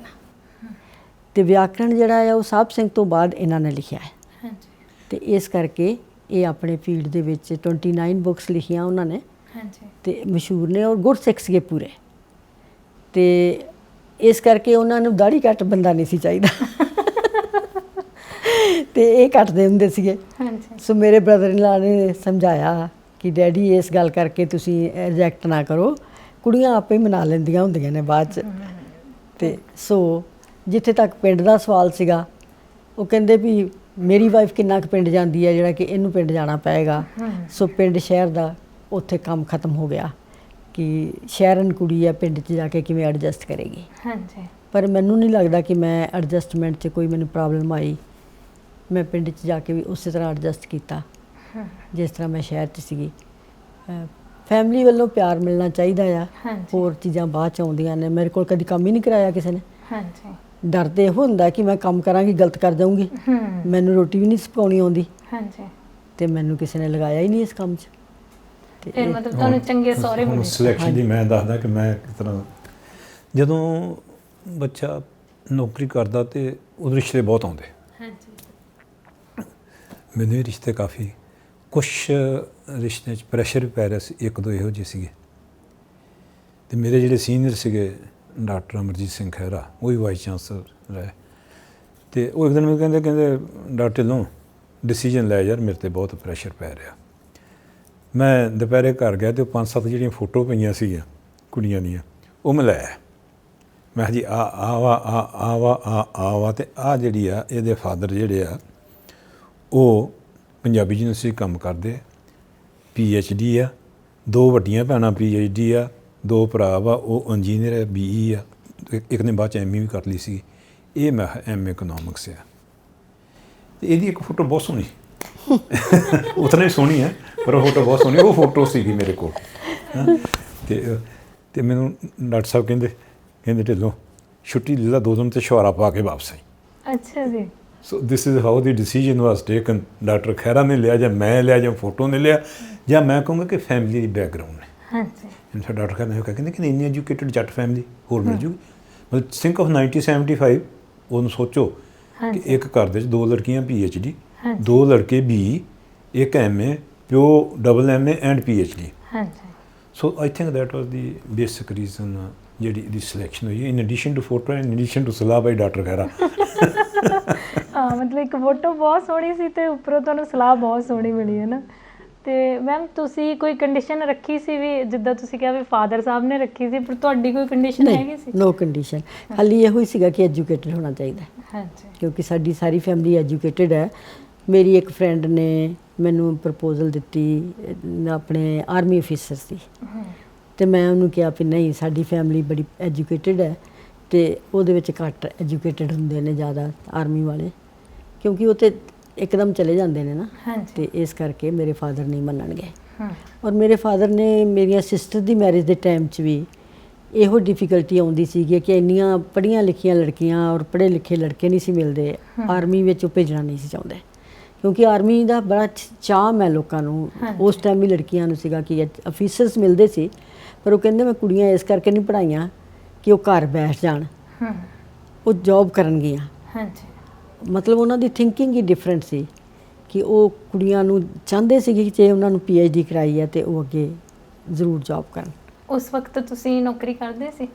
ਤੇ ਵਿਆਕਰਣ ਜਿਹੜਾ ਹੈ ਉਹ ਸਾਹਿਬ ਸਿੰਘ ਤੋਂ ਬਾਅਦ ਇਹਨਾਂ ਨੇ ਲਿਖਿਆ ਹੈ। ਹਾਂਜੀ ਤੇ ਇਸ ਕਰਕੇ ਇਹ ਆਪਣੇ ਫੀਲਡ ਦੇ ਵਿੱਚ 29 ਬੁੱਕਸ ਲਿਖੀਆਂ ਉਹਨਾਂ ਨੇ, ਹਾਂਜੀ ਤੇ ਮਸ਼ਹੂਰ ਨੇ ਔਰ ਗੁਰਸਿੱਖ ਸੀਗੇ ਪੂਰੇ। ਤੇ ਇਸ ਕਰਕੇ ਉਹਨਾਂ ਨੂੰ ਦਾੜੀ ਕੱਟ ਬੰਦਾ ਨਹੀਂ ਸੀ ਚਾਹੀਦਾ ਤੇ ਇਹ ਕੱਟਦੇ ਹੁੰਦੇ ਸੀਗੇ। ਹਾਂਜੀ ਸੋ ਮੇਰੇ ਬ੍ਰਦਰ ਇਨ ਲਾ ਨੇ ਸਮਝਾਇਆ ਕਿ ਡੈਡੀ ਇਸ ਗੱਲ ਕਰਕੇ ਤੁਸੀਂ ਰਿਜੈਕਟ ਨਾ ਕਰੋ, ਕੁੜੀਆਂ ਆਪੇ ਹੀ ਮਨਾ ਲੈਂਦੀਆਂ ਹੁੰਦੀਆਂ ਨੇ ਬਾਅਦ 'ਚ। ਤੇ ਸੋ ਜਿੱਥੇ ਤੱਕ ਪਿੰਡ ਦਾ ਸਵਾਲ ਸੀਗਾ, ਉਹ ਕਹਿੰਦੇ ਵੀ ਮੇਰੀ ਵਾਈਫ ਕਿੰਨਾ ਕੁ ਪਿੰਡ ਜਾਂਦੀ ਹੈ ਜਿਹੜਾ ਕਿ ਇਹਨੂੰ ਪਿੰਡ ਜਾਣਾ ਪਏਗਾ। ਸੋ ਪਿੰਡ ਸ਼ਹਿਰ ਦਾ ਉੱਥੇ ਕੰਮ ਖਤਮ ਹੋ ਗਿਆ ਕਿ ਸ਼ਹਿਰਨ ਕੁੜੀ ਹੈ, ਪਿੰਡ 'ਚ ਜਾ ਕੇ ਕਿਵੇਂ ਐਡਜਸਟ ਕਰੇਗੀ। ਹਾਂਜੀ ਪਰ ਮੈਨੂੰ ਨਹੀਂ ਲੱਗਦਾ ਕਿ ਮੈਂ ਐਡਜਸਟਮੈਂਟ 'ਚ ਕੋਈ ਮੈਨੂੰ ਪ੍ਰੋਬਲਮ ਆਈ। ਮੈਂ ਪਿੰਡ 'ਚ ਜਾ ਕੇ ਵੀ ਉਸੇ ਤਰ੍ਹਾਂ ਐਡਜਸਟ ਕੀਤਾ ਜਿਸ ਤਰ੍ਹਾਂ ਮੈਂ ਸ਼ਹਿਰ 'ਚ ਸੀਗੀ। ਫੈਮਿਲੀ ਵੱਲੋਂ ਪਿਆਰ ਮਿਲਣਾ ਚਾਹੀਦਾ ਆ, ਹੋਰ ਚੀਜ਼ਾਂ ਬਾਅਦ 'ਚ ਆਉਂਦੀਆਂ ਨੇ। ਮੇਰੇ ਕੋਲ ਕਦੀ ਕੰਮ ਹੀ ਨਹੀਂ ਕਰਾਇਆ ਕਿਸੇ ਨੇ। ਹਾਂਜੀ ਡਰ ਤਾਂ ਇਹੋ ਹੁੰਦਾ ਕਿ ਮੈਂ ਕੰਮ ਕਰਾਂਗੀ ਗਲਤ ਕਰ ਜਾਊਂਗੀ, ਮੈਨੂੰ ਰੋਟੀ ਵੀ ਨਹੀਂ ਪਕਾਉਣੀ ਆਉਂਦੀ। ਹਾਂਜੀ ਤੇ ਮੈਨੂੰ ਕਿਸੇ ਨੇ ਲਗਾਇਆ ਹੀ ਨਹੀਂ ਇਸ ਕੰਮ 'ਚ। ਤੇ ਫਿਰ ਮਤਲਬ ਤੁਹਾਨੂੰ ਚੰਗੇ ਸਹੁਰੇ ਮਿਲੇ। ਸਿਲੈਕਸ਼ਨ ਦੀ ਮੈਂ ਦੱਸਦਾ ਕਿ ਮੈਂ ਕਿਸ ਤਰ੍ਹਾਂ, ਜਦੋਂ ਬੱਚਾ ਨੌਕਰੀ ਕਰਦਾ ਤੇ ਉਹਦੇ ਰਿਸ਼ਤੇ ਬਹੁਤ ਆਉਂਦੇ। ਹਾਂਜੀ ਮੈਨੂੰ ਇਹ ਰਿਸ਼ਤੇ ਕਾਫੀ, ਕੁਛ ਰਿਸ਼ਤਿਆਂ 'ਚ ਪ੍ਰੈਸ਼ਰ ਵੀ ਪੈ ਰਿਹਾ ਸੀ, ਇੱਕ ਦੋ ਇਹੋ ਜਿਹੇ ਸੀਗੇ। ਤੇ ਮੇਰੇ ਜਿਹੜੇ ਸੀਨੀਅਰ ਸੀਗੇ ਡਾਕਟਰ ਅਮਰਜੀਤ ਸਿੰਘ ਖਹਿਰਾ, ਉਹ ਵੀ ਵਾਈਸ ਚਾਂਸਲਰ ਰਹੇ। ਤੇ ਉਹ ਇੱਕ ਦਿਨ ਮੈਨੂੰ ਕਹਿੰਦੇ ਡਾਕਟਰ ਢਿੱਲੋਂ ਡਿਸੀਜਨ ਲੈ ਯਾਰ, ਮੇਰੇ 'ਤੇ ਬਹੁਤ ਪ੍ਰੈਸ਼ਰ ਪੈ ਰਿਹਾ। ਮੈਂ ਦੁਪਹਿਰੇ ਘਰ ਗਿਆ ਤੇ ਉਹ 5-7 ਜਿਹੜੀਆਂ ਫੋਟੋ ਪਈਆਂ ਸੀਗੀਆਂ ਕੁੜੀਆਂ ਦੀਆਂ, ਉਹ ਮੈਂ ਲੈ ਆਇਆ। ਮੈਂ ਕਿਹਾ ਜੀ ਆ ਵਾ ਤੇ ਆ ਜਿਹੜੀ ਆ ਇਹਦੇ ਫਾਦਰ ਜਿਹੜੇ ਆ ਉਹ ਪੰਜਾਬੀ ਯੂਨੀਵਰਸਿਟੀ ਕੰਮ ਕਰਦੇ, PhD ਆ, 2 ਵੱਡੀਆਂ ਭੈਣਾਂ PhD ਆ, 2 ਭਰਾ ਵਾ ਉਹ ਇੰਜੀਨੀਅਰ ਹੈ, BE ਆ, ਇੱਕ ਨੇ ਬਾਅਦ 'ਚ ME ਵੀ ਕਰ ਲਈ ਸੀ। ਇਹ ਮੈਂ MA ਇਕਨੋਮਿਕਸ ਆ। ਤੇ ਇਹਦੀ ਇੱਕ ਫੋਟੋ ਬਹੁਤ ਸੋਹਣੀ ਉਤਨੀ ਸੋਹਣੀ ਹੈ ਪਰ ਉਹ ਫੋਟੋ ਬਹੁਤ ਸੋਹਣੀ, ਉਹ ਫੋਟੋ ਸੀਗੀ ਮੇਰੇ ਕੋਲ। ਤੇ ਮੈਨੂੰ ਡਾਕਟਰ ਸਾਹਿਬ ਕਹਿੰਦੇ ਢਿੱਲੋਂ ਛੁੱਟੀ ਲੈ ਲਾ 2 ਦਿਨ ਤੇ ਸ਼ੁਹਾਰਾ ਪਾ ਕੇ ਵਾਪਸ ਆਈ। ਅੱਛਾ ਜੀ। ਸੋ this is how the decision was taken. Doctor Khaira ਨੇ ਲਿਆ ਜਾਂ ਮੈਂ ਲਿਆ ਜਾਂ ਫੋਟੋ ਨੇ ਲਿਆ, ਜਾਂ ਮੈਂ ਕਹੂੰਗਾ ਕਿ ਫੈਮਿਲੀ ਦੀ ਬੈਕਗਰਾਊਂਡ ਨੇ। ਹਾਂਜੀ ਇਨਫੈਕਟ ਡਾਕਟਰ ਖਹਿਰਾ ਨੇ ਕਹਿੰਦੇ ਕਿ ਇੰਨੀ ਐਜੂਕੇਟਡ ਜੱਟ ਫੈਮਿਲੀ ਹੋਰ ਮਿਲ ਜੂਗੀ। ਮਤਲਬ ਥਿੰਕ ਆਫ 1975, ਉਹਨੂੰ ਸੋਚੋ ਕਿ ਇੱਕ ਘਰ ਦੇ ਵਿੱਚ 2 ਲੜਕੀਆਂ PhD, 2 ਲੜਕੇ BE, ਇੱਕ MA, ਪਿਓ MA ਐਂਡ PhD। ਹਾਂਜੀ so I think that was the basic reason ਜਿਹੜੀ ਦੀ ਸਿਲੈਕਸ਼ਨ ਹੋਈ, in addition to photo and in addition to ਸਲਾਹ ਬਾਈ ਡਾਕਟਰ ਖਹਿਰਾ। ਹਾਂ ਮਤਲਬ ਇੱਕ ਫੋਟੋ ਬਹੁਤ ਸੋਹਣੀ ਸੀ ਤੇ ਉੱਪਰੋਂ ਤੁਹਾਨੂੰ ਸਲਾਹ ਬਹੁਤ ਸੋਹਣੀ ਮਿਲੀ ਹੈ ਨਾ। ਤੇ ਮੈਮ ਤੁਸੀਂ ਕੋਈ ਕੰਡੀਸ਼ਨ ਰੱਖੀ ਸੀ ਵੀ, ਜਿੱਦਾਂ ਤੁਸੀਂ ਕਿਹਾ ਵੀ ਫਾਦਰ ਸਾਹਿਬ ਨੇ ਰੱਖੀ ਸੀ, ਪਰ ਤੁਹਾਡੀ ਕੋਈ ਕੰਡੀਸ਼ਨ ਹੈਗੀ ਸੀ? ਨੋ ਕੰਡੀਸ਼ਨ, ਖਾਲੀ ਇਹੋ ਹੀ ਸੀਗਾ ਕਿ ਐਜੂਕੇਟਡ ਹੋਣਾ ਚਾਹੀਦਾ। ਹਾਂਜੀ ਕਿਉਂਕਿ ਸਾਡੀ ਸਾਰੀ ਫੈਮਿਲੀ ਐਜੂਕੇਟਡ ਹੈ। ਮੇਰੀ ਇੱਕ ਫਰੈਂਡ ਨੇ ਮੈਨੂੰ ਪ੍ਰਪੋਜ਼ਲ ਦਿੱਤੀ, ਆਪਣੇ ਆਰਮੀ ਅਫੀਸਰ ਸੀ, ਤੇ ਮੈਂ ਉਹਨੂੰ ਕਿਹਾ ਵੀ ਨਹੀਂ, ਸਾਡੀ ਫੈਮਿਲੀ ਬੜੀ ਐਜੂਕੇਟਡ ਹੈ ਤੇ ਉਹਦੇ ਵਿੱਚ ਘੱਟ ਐਜੂਕੇਟਡ ਹੁੰਦੇ ਨੇ ਜ਼ਿਆਦਾ ਆਰਮੀ ਵਾਲੇ, ਕਿਉਂਕਿ ਉਹ ਤੇ ਇੱਕਦਮ ਚਲੇ ਜਾਂਦੇ ਨੇ ਨਾ। ਤੇ ਇਸ ਕਰਕੇ ਮੇਰੇ ਫਾਦਰ ਨਹੀਂ ਮੰਨਣਗੇ। ਔਰ ਮੇਰੇ ਫਾਦਰ ਨੇ ਮੇਰੀਆਂ ਸਿਸਟਰ ਦੀ ਮੈਰਿਜ ਦੇ ਟਾਈਮ 'ਚ ਵੀ ਇਹੋ ਡਿਫਿਕਲਟੀ ਆਉਂਦੀ ਸੀਗੀ ਕਿ ਇੰਨੀਆਂ ਪੜ੍ਹੀਆਂ ਲਿਖੀਆਂ ਲੜਕੀਆਂ ਔਰ ਪੜ੍ਹੇ ਲਿਖੇ ਲੜਕੇ ਨਹੀਂ ਸੀ ਮਿਲਦੇ, ਆਰਮੀ ਵਿੱਚ ਉਹ ਭੇਜਣਾ ਨਹੀਂ ਸੀ ਚਾਹੁੰਦੇ, ਕਿਉਂਕਿ ਆਰਮੀ ਦਾ ਬੜਾ ਚਾਅ ਹੈ ਲੋਕਾਂ ਨੂੰ। ਉਸ ਟਾਈਮ ਵੀ ਲੜਕੀਆਂ ਨੂੰ ਸੀਗਾ ਕਿ ਅਫੀਸਰਸ ਮਿਲਦੇ ਸੀ, ਪਰ ਉਹ ਕਹਿੰਦੇ ਮੈਂ ਕੁੜੀਆਂ ਇਸ ਕਰਕੇ ਨਹੀਂ ਪੜ੍ਹਾਈਆਂ ਕਿ ਉਹ ਘਰ ਬੈਠ ਜਾਣ, ਉਹ ਜੌਬ ਕਰਨਗੀਆਂ। ਹਾਂਜੀ ਮਤਲਬ ਉਹਨਾਂ ਦੀ ਥਿੰਕਿੰਗ ਹੀ ਡਿਫਰੈਂਟ ਸੀ ਕਿ ਉਹ ਕੁੜੀਆਂ ਨੂੰ ਚਾਹੁੰਦੇ ਸੀਗੇ ਕਿ ਜੇ ਉਹਨਾਂ ਨੂੰ PhD ਕਰਾਈ ਹੈ ਤੇ ਉਹ ਅੱਗੇ ਜ਼ਰੂਰ ਜੌਬ ਕਰਨ। ਉਸ ਵਕਤ ਤੁਸੀਂ ਨੌਕਰੀ ਕਰਦੇ ਸੀ?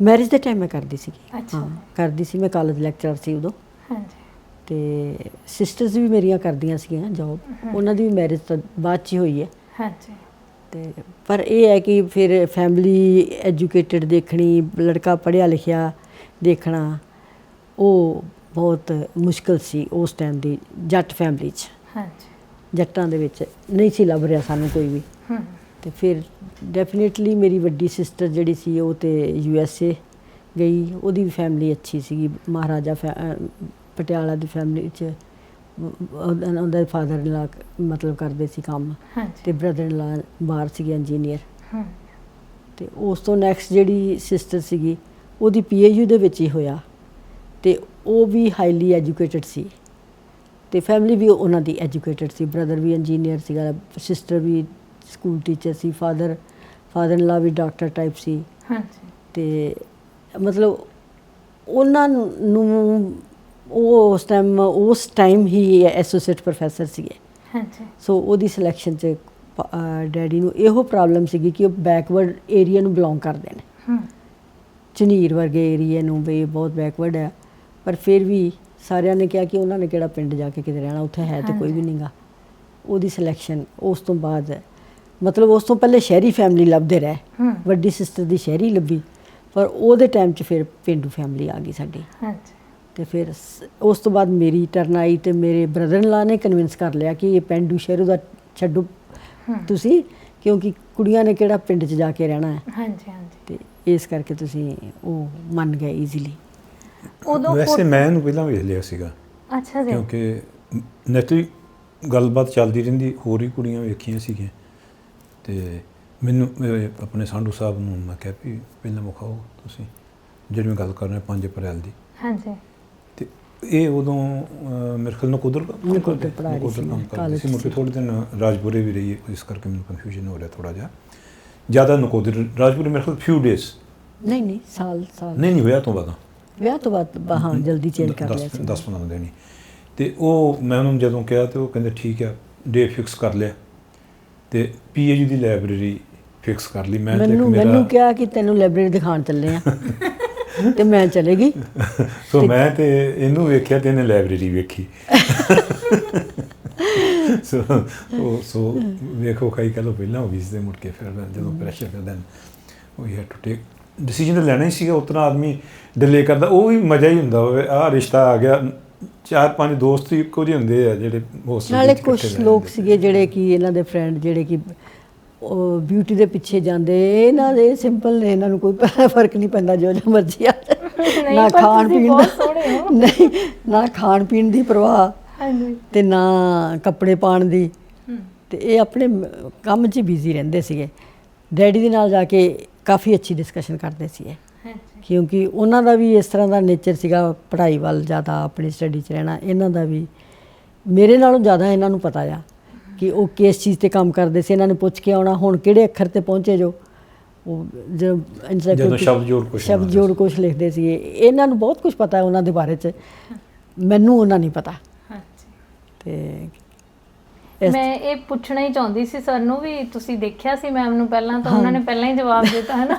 ਮੈਰਿਜ ਦੇ ਟਾਈਮ ਮੈਂ ਕਰਦੀ ਸੀਗੀ। ਅੱਛਾ। ਹਾਂ ਕਰਦੀ ਸੀ, ਮੈਂ ਕਾਲਜ ਲੈਕਚਰਰ ਸੀ ਉਦੋਂ। ਹਾਂਜੀ ਤੇ ਸਿਸਟਰਸ ਵੀ ਮੇਰੀਆਂ ਕਰਦੀਆਂ ਸੀਗੀਆਂ ਜੌਬ, ਉਹਨਾਂ ਦੀ ਵੀ ਮੈਰਿਜ ਤਾਂ ਬਾਅਦ 'ਚ ਹੀ ਹੋਈ ਹੈ। ਹਾਂਜੀ ਤੇ ਪਰ ਇਹ ਹੈ ਕਿ ਫਿਰ ਫੈਮਿਲੀ ਐਜੂਕੇਟਡ ਦੇਖਣੀ, ਲੜਕਾ ਪੜ੍ਹਿਆ ਲਿਖਿਆ ਦੇਖਣਾ, ਉਹ ਬਹੁਤ ਮੁਸ਼ਕਲ ਸੀ ਉਸ ਟਾਈਮ ਦੀ ਜੱਟ ਫੈਮਿਲੀ 'ਚ। ਹਾਂਜੀ। ਜੱਟਾਂ ਦੇ ਵਿੱਚ ਨਹੀਂ ਸੀ ਲੱਭ ਰਿਹਾ ਸਾਨੂੰ ਕੋਈ ਵੀ। ਤੇ ਫਿਰ ਡੈਫੀਨੇਟਲੀ ਮੇਰੀ ਵੱਡੀ ਸਿਸਟਰ ਜਿਹੜੀ ਸੀ ਉਹ ਤੇ USA ਗਈ, ਉਹਦੀ ਵੀ ਫੈਮਿਲੀ ਅੱਛੀ ਸੀਗੀ, ਮਹਾਰਾਜਾ ਪਟਿਆਲਾ ਦੀ ਫੈਮਿਲੀ 'ਚ ਉਹਦਾ ਫਾਦਰ ਇਨ ਲਾ ਮਤਲਬ ਕਰਦੇ ਸੀ ਕੰਮ, ਤੇ ਬ੍ਰਦਰ ਇਨ ਲਾ ਬਾਹਰ ਸੀਗੇ ਇੰਜੀਨੀਅਰ। ਤੇ ਉਸ ਤੋਂ ਨੈਕਸਟ ਜਿਹੜੀ ਸਿਸਟਰ ਸੀਗੀ ਉਹਦੀ PAU ਦੇ ਵਿੱਚ ਹੀ ਹੋਇਆ, ਤੇ ਉਹ ਵੀ ਹਾਈਲੀ ਐਜੂਕੇਟਡ ਸੀ, ਤੇ ਫੈਮਿਲੀ ਵੀ ਉਹਨਾਂ ਦੀ ਐਜੂਕੇਟਡ ਸੀ। ਬ੍ਰਦਰ ਵੀ ਇੰਜੀਨੀਅਰ ਸੀਗਾ, ਸਿਸਟਰ ਵੀ ਸਕੂਲ ਟੀਚਰ ਸੀ, ਫਾਦਰ ਇਨ ਲਾ ਵੀ ਡਾਕਟਰ ਟਾਈਪ ਸੀ। ਤੇ ਮਤਲਬ ਉਹਨਾਂ ਨੂੰ ਉਹ ਉਸ ਟਾਈਮ ਹੀ ਐਸੋਸੀਏਟ ਪ੍ਰੋਫੈਸਰ ਸੀਗੇ। ਸੋ ਉਹਦੀ ਸਿਲੈਕਸ਼ਨ 'ਚ ਡੈਡੀ ਨੂੰ ਇਹੋ ਪ੍ਰੋਬਲਮ ਸੀਗੀ ਕਿ ਉਹ ਬੈਕਵਰਡ ਏਰੀਆ ਨੂੰ ਬਿਲੋਂਗ ਕਰਦੇ ਨੇ, ਝਨੀਰ ਵਰਗੇ ਏਰੀਏ ਨੂੰ, ਵੀ ਬਹੁਤ ਬੈਕਵਰਡ ਹੈ। ਪਰ ਫਿਰ ਵੀ ਸਾਰਿਆਂ ਨੇ ਕਿਹਾ ਕਿ ਉਹਨਾਂ ਨੇ ਕਿਹੜਾ ਪਿੰਡ ਜਾ ਕੇ ਕਿਤੇ ਰਹਿਣਾ, ਉੱਥੇ ਹੈ ਤਾਂ ਕੋਈ ਵੀ ਨਹੀਂਗਾ। ਉਹਦੀ ਸਿਲੈਕਸ਼ਨ ਉਸ ਤੋਂ ਬਾਅਦ, ਮਤਲਬ ਉਸ ਤੋਂ ਪਹਿਲੇ ਸ਼ਹਿਰੀ ਫੈਮਿਲੀ ਲੱਭਦੇ ਰਹੇ, ਵੱਡੀ ਸਿਸਟਰ ਦੀ ਸ਼ਹਿਰੀ ਲੱਭੀ, ਪਰ ਉਹਦੇ ਟਾਈਮ 'ਚ ਫਿਰ ਪੇਂਡੂ ਫੈਮਿਲੀ ਆ ਗਈ ਸਾਡੀ। ਤੇ ਫਿਰ ਉਸ ਤੋਂ ਬਾਅਦ ਮੇਰੀ ਟਰਨ ਆਈ, ਤੇ ਮੇਰੇ ਬ੍ਰਦਰ ਇਨ ਲਾ ਨੇ ਕਨਵਿੰਸ ਕਰ ਲਿਆ ਕਿ ਇਹ ਪੇਂਡੂ ਸ਼ਹਿਰੋਂ ਦਾ ਛੱਡੋ ਤੁਸੀਂ, ਕਿਉਂਕਿ ਕੁੜੀਆਂ ਨੇ ਕਿਹੜਾ ਪਿੰਡ 'ਚ ਜਾ ਕੇ ਰਹਿਣਾ ਹੈ। ਤੇ ਇਸ ਕਰਕੇ ਤੁਸੀਂ ਉਹ ਮੰਨ ਗਏ ਈਜ਼ੀਲੀ। ਵੈਸੇ ਮੈਂ ਇਹਨੂੰ ਪਹਿਲਾਂ ਵੇਖ ਲਿਆ ਸੀਗਾ। ਅੱਛਾ ਜੀ। ਕਿਉਂਕਿ ਨੈਚੁਰਲੀ ਗੱਲਬਾਤ ਚੱਲਦੀ ਰਹਿੰਦੀ, ਹੋਰ ਹੀ ਕੁੜੀਆਂ ਵੇਖੀਆਂ ਸੀਗੀਆਂ, ਤੇ ਮੈਨੂੰ ਆਪਣੇ ਸਾਂਢੂ ਸਾਹਿਬ ਨੂੰ ਮੈਂ ਕਿਹਾ ਵੀ ਪਹਿਲਾਂ ਵਿਖਾਓ ਤੁਸੀਂ ਜਿਹੜੀ ਮੈਂ ਗੱਲ ਕਰ ਰਿਹਾ 5 ਅਪ੍ਰੈਲ ਦੀ। ਹਾਂਜੀ। ਤੇ ਇਹ ਉਦੋਂ ਮੇਰੇ ਖਿਆਲ ਨਕੋਦਰ ਕੰਮ ਕਰਦੀ ਸੀ, ਮੁੜ ਕੇ ਥੋੜ੍ਹੇ ਦਿਨ ਰਾਜਪੁਰੇ ਵੀ ਰਹੀ, ਇਸ ਕਰਕੇ ਮੈਨੂੰ ਕਨਫਿਊਜ਼ਨ ਹੋ ਰਿਹਾ ਥੋੜ੍ਹਾ ਜਿਹਾ। ਜ਼ਿਆਦਾ ਨਕੋਦਰ, ਰਾਜਪੁਰੇ ਮੇਰੇ ਖਿਆਲ few days ਨਹੀਂ ਸਾਲ ਨਹੀਂ ਹੋਇਆ ਤੋਂ ਬਾਅਦ, ਵਿਆਹ ਤੋਂ ਬਾਅਦ ਹਾਂ ਜਲਦੀ ਚੇਂਜ ਕਰ ਲਿਆ ਸੀ, 10-15 ਦਿਨ ਹੀ। ਤੇ ਉਹ ਮੈਂ ਉਹਨੂੰ ਜਦੋਂ ਕਿਹਾ ਤੇ ਉਹ ਕਹਿੰਦੇ ਠੀਕ ਆ, ਡੇ ਫਿਕਸ ਕਰ ਲਿਆ, ਤੇ PAU ਦੀ ਲਾਇਬ੍ਰੇਰੀ ਫਿਕਸ ਕਰ ਲਈ। ਮੈਨੂੰ ਕਿਹਾ ਕਿ ਤੈਨੂੰ ਲਾਇਬ੍ਰੇਰੀ ਦਿਖਾਉਣ ਚੱਲੇ ਆ, ਤੇ ਮੈਂ ਚਲੇ ਗਈ। ਸੋ ਮੈਂ ਤੇ ਇਹਨੂੰ ਵੇਖਿਆ ਤੇ ਇਹਨੇ ਲਾਇਬ੍ਰੇਰੀ ਵੇਖੀ। ਸੋ ਵੇਖੋ ਖਾਈ ਕਹਿ ਪਹਿਲਾਂ ਹੋ ਗਈ ਸੀ, ਮੁੜ ਕੇ ਫਿਰ ਜਦੋਂ ਪ੍ਰੈਸ਼ਰ ਕਰਦਾ ਵੀ ਹੈਡ ਟੂ ਟੇਕ ਡਿਸੀਜਨ ਲੈਣਾ ਹੀ ਸੀਗਾ। ਉਤਨਾ ਆਦਮੀ ਡਿਲੇ ਕਰਦਾ, ਉਹ ਵੀ ਮਜ਼ਾ ਹੀ ਹੁੰਦਾ ਹੋਵੇ। ਆਹ ਰਿਸ਼ਤਾ ਆ ਗਿਆ, 4-5 ਦੋਸਤ ਇੱਕੋ ਜਿਹੇ ਹੁੰਦੇ ਆ ਜਿਹੜੇ ਹੋਸਟਲ ਨਾਲੇ ਕੁਛ ਲੋਕ ਸੀਗੇ ਜਿਹੜੇ ਕਿ ਇਹਨਾਂ ਦੇ ਫਰੈਂਡ ਜਿਹੜੇ ਕਿ ਉਹ ਬਿਊਟੀ ਦੇ ਪਿੱਛੇ ਜਾਂਦੇ, ਇਹਨਾਂ ਦੇ ਸਿੰਪਲ ਨੇ, ਇਹਨਾਂ ਨੂੰ ਕੋਈ ਫਰਕ ਨਹੀਂ ਪੈਂਦਾ ਜੋ ਮਰਜ਼ੀ ਆ, ਨਾ ਖਾਣ ਪੀਣ ਦਾ ਨਹੀਂ, ਨਾ ਖਾਣ ਪੀਣ ਦੀ ਪਰਵਾਹ, ਤੇ ਨਾ ਕੱਪੜੇ ਪਾਉਣ ਦੀ। ਤੇ ਇਹ ਆਪਣੇ ਕੰਮ 'ਚ ਬਿਜ਼ੀ ਰਹਿੰਦੇ ਸੀਗੇ। ਡੈਡੀ ਦੇ ਨਾਲ ਜਾ ਕੇ ਕਾਫੀ ਅੱਛੀ ਡਿਸਕਸ਼ਨ ਕਰਦੇ ਸੀਗੇ, ਕਿਉਂਕਿ ਉਹਨਾਂ ਦਾ ਵੀ ਇਸ ਤਰ੍ਹਾਂ ਦਾ ਨੇਚਰ ਸੀਗਾ, ਪੜ੍ਹਾਈ ਵੱਲ ਜ਼ਿਆਦਾ, ਆਪਣੀ ਸਟੱਡੀ 'ਚ ਰਹਿਣਾ। ਇਹਨਾਂ ਦਾ ਵੀ ਮੇਰੇ ਨਾਲੋਂ ਜ਼ਿਆਦਾ ਇਹਨਾਂ ਨੂੰ ਪਤਾ ਆ ਕਿ ਉਹ ਕਿਸ ਚੀਜ਼ 'ਤੇ ਕੰਮ ਕਰਦੇ ਸੀ। ਇਹਨਾਂ ਨੇ ਪੁੱਛ ਕੇ ਆਉਣਾ ਹੁਣ ਕਿਹੜੇ ਅੱਖਰ 'ਤੇ ਪਹੁੰਚੇ ਜੋ, ਉਹ ਜਦੋਂ ਸ਼ਬਦ ਜੋੜ ਕੁਛ ਲਿਖਦੇ ਸੀਗੇ। ਇਹਨਾਂ ਨੂੰ ਬਹੁਤ ਕੁਝ ਪਤਾ ਹੈ ਉਹਨਾਂ ਦੇ ਬਾਰੇ 'ਚ, ਮੈਨੂੰ ਉਹਨਾਂ ਨਹੀਂ ਪਤਾ। ਤੇ ਮੈਂ ਇਹ ਪੁੱਛਣਾ ਹੀ ਚਾਹੁੰਦੀ ਸੀ ਸਰ ਨੂੰ ਵੀ, ਤੁਸੀਂ ਦੇਖਿਆ ਸੀ ਮੈਮ ਨੂੰ ਪਹਿਲਾਂ, ਤਾਂ ਉਹਨਾਂ ਨੇ ਪਹਿਲਾਂ ਹੀ ਜਵਾਬ ਦਿੱਤਾ ਹੈ ਨਾ,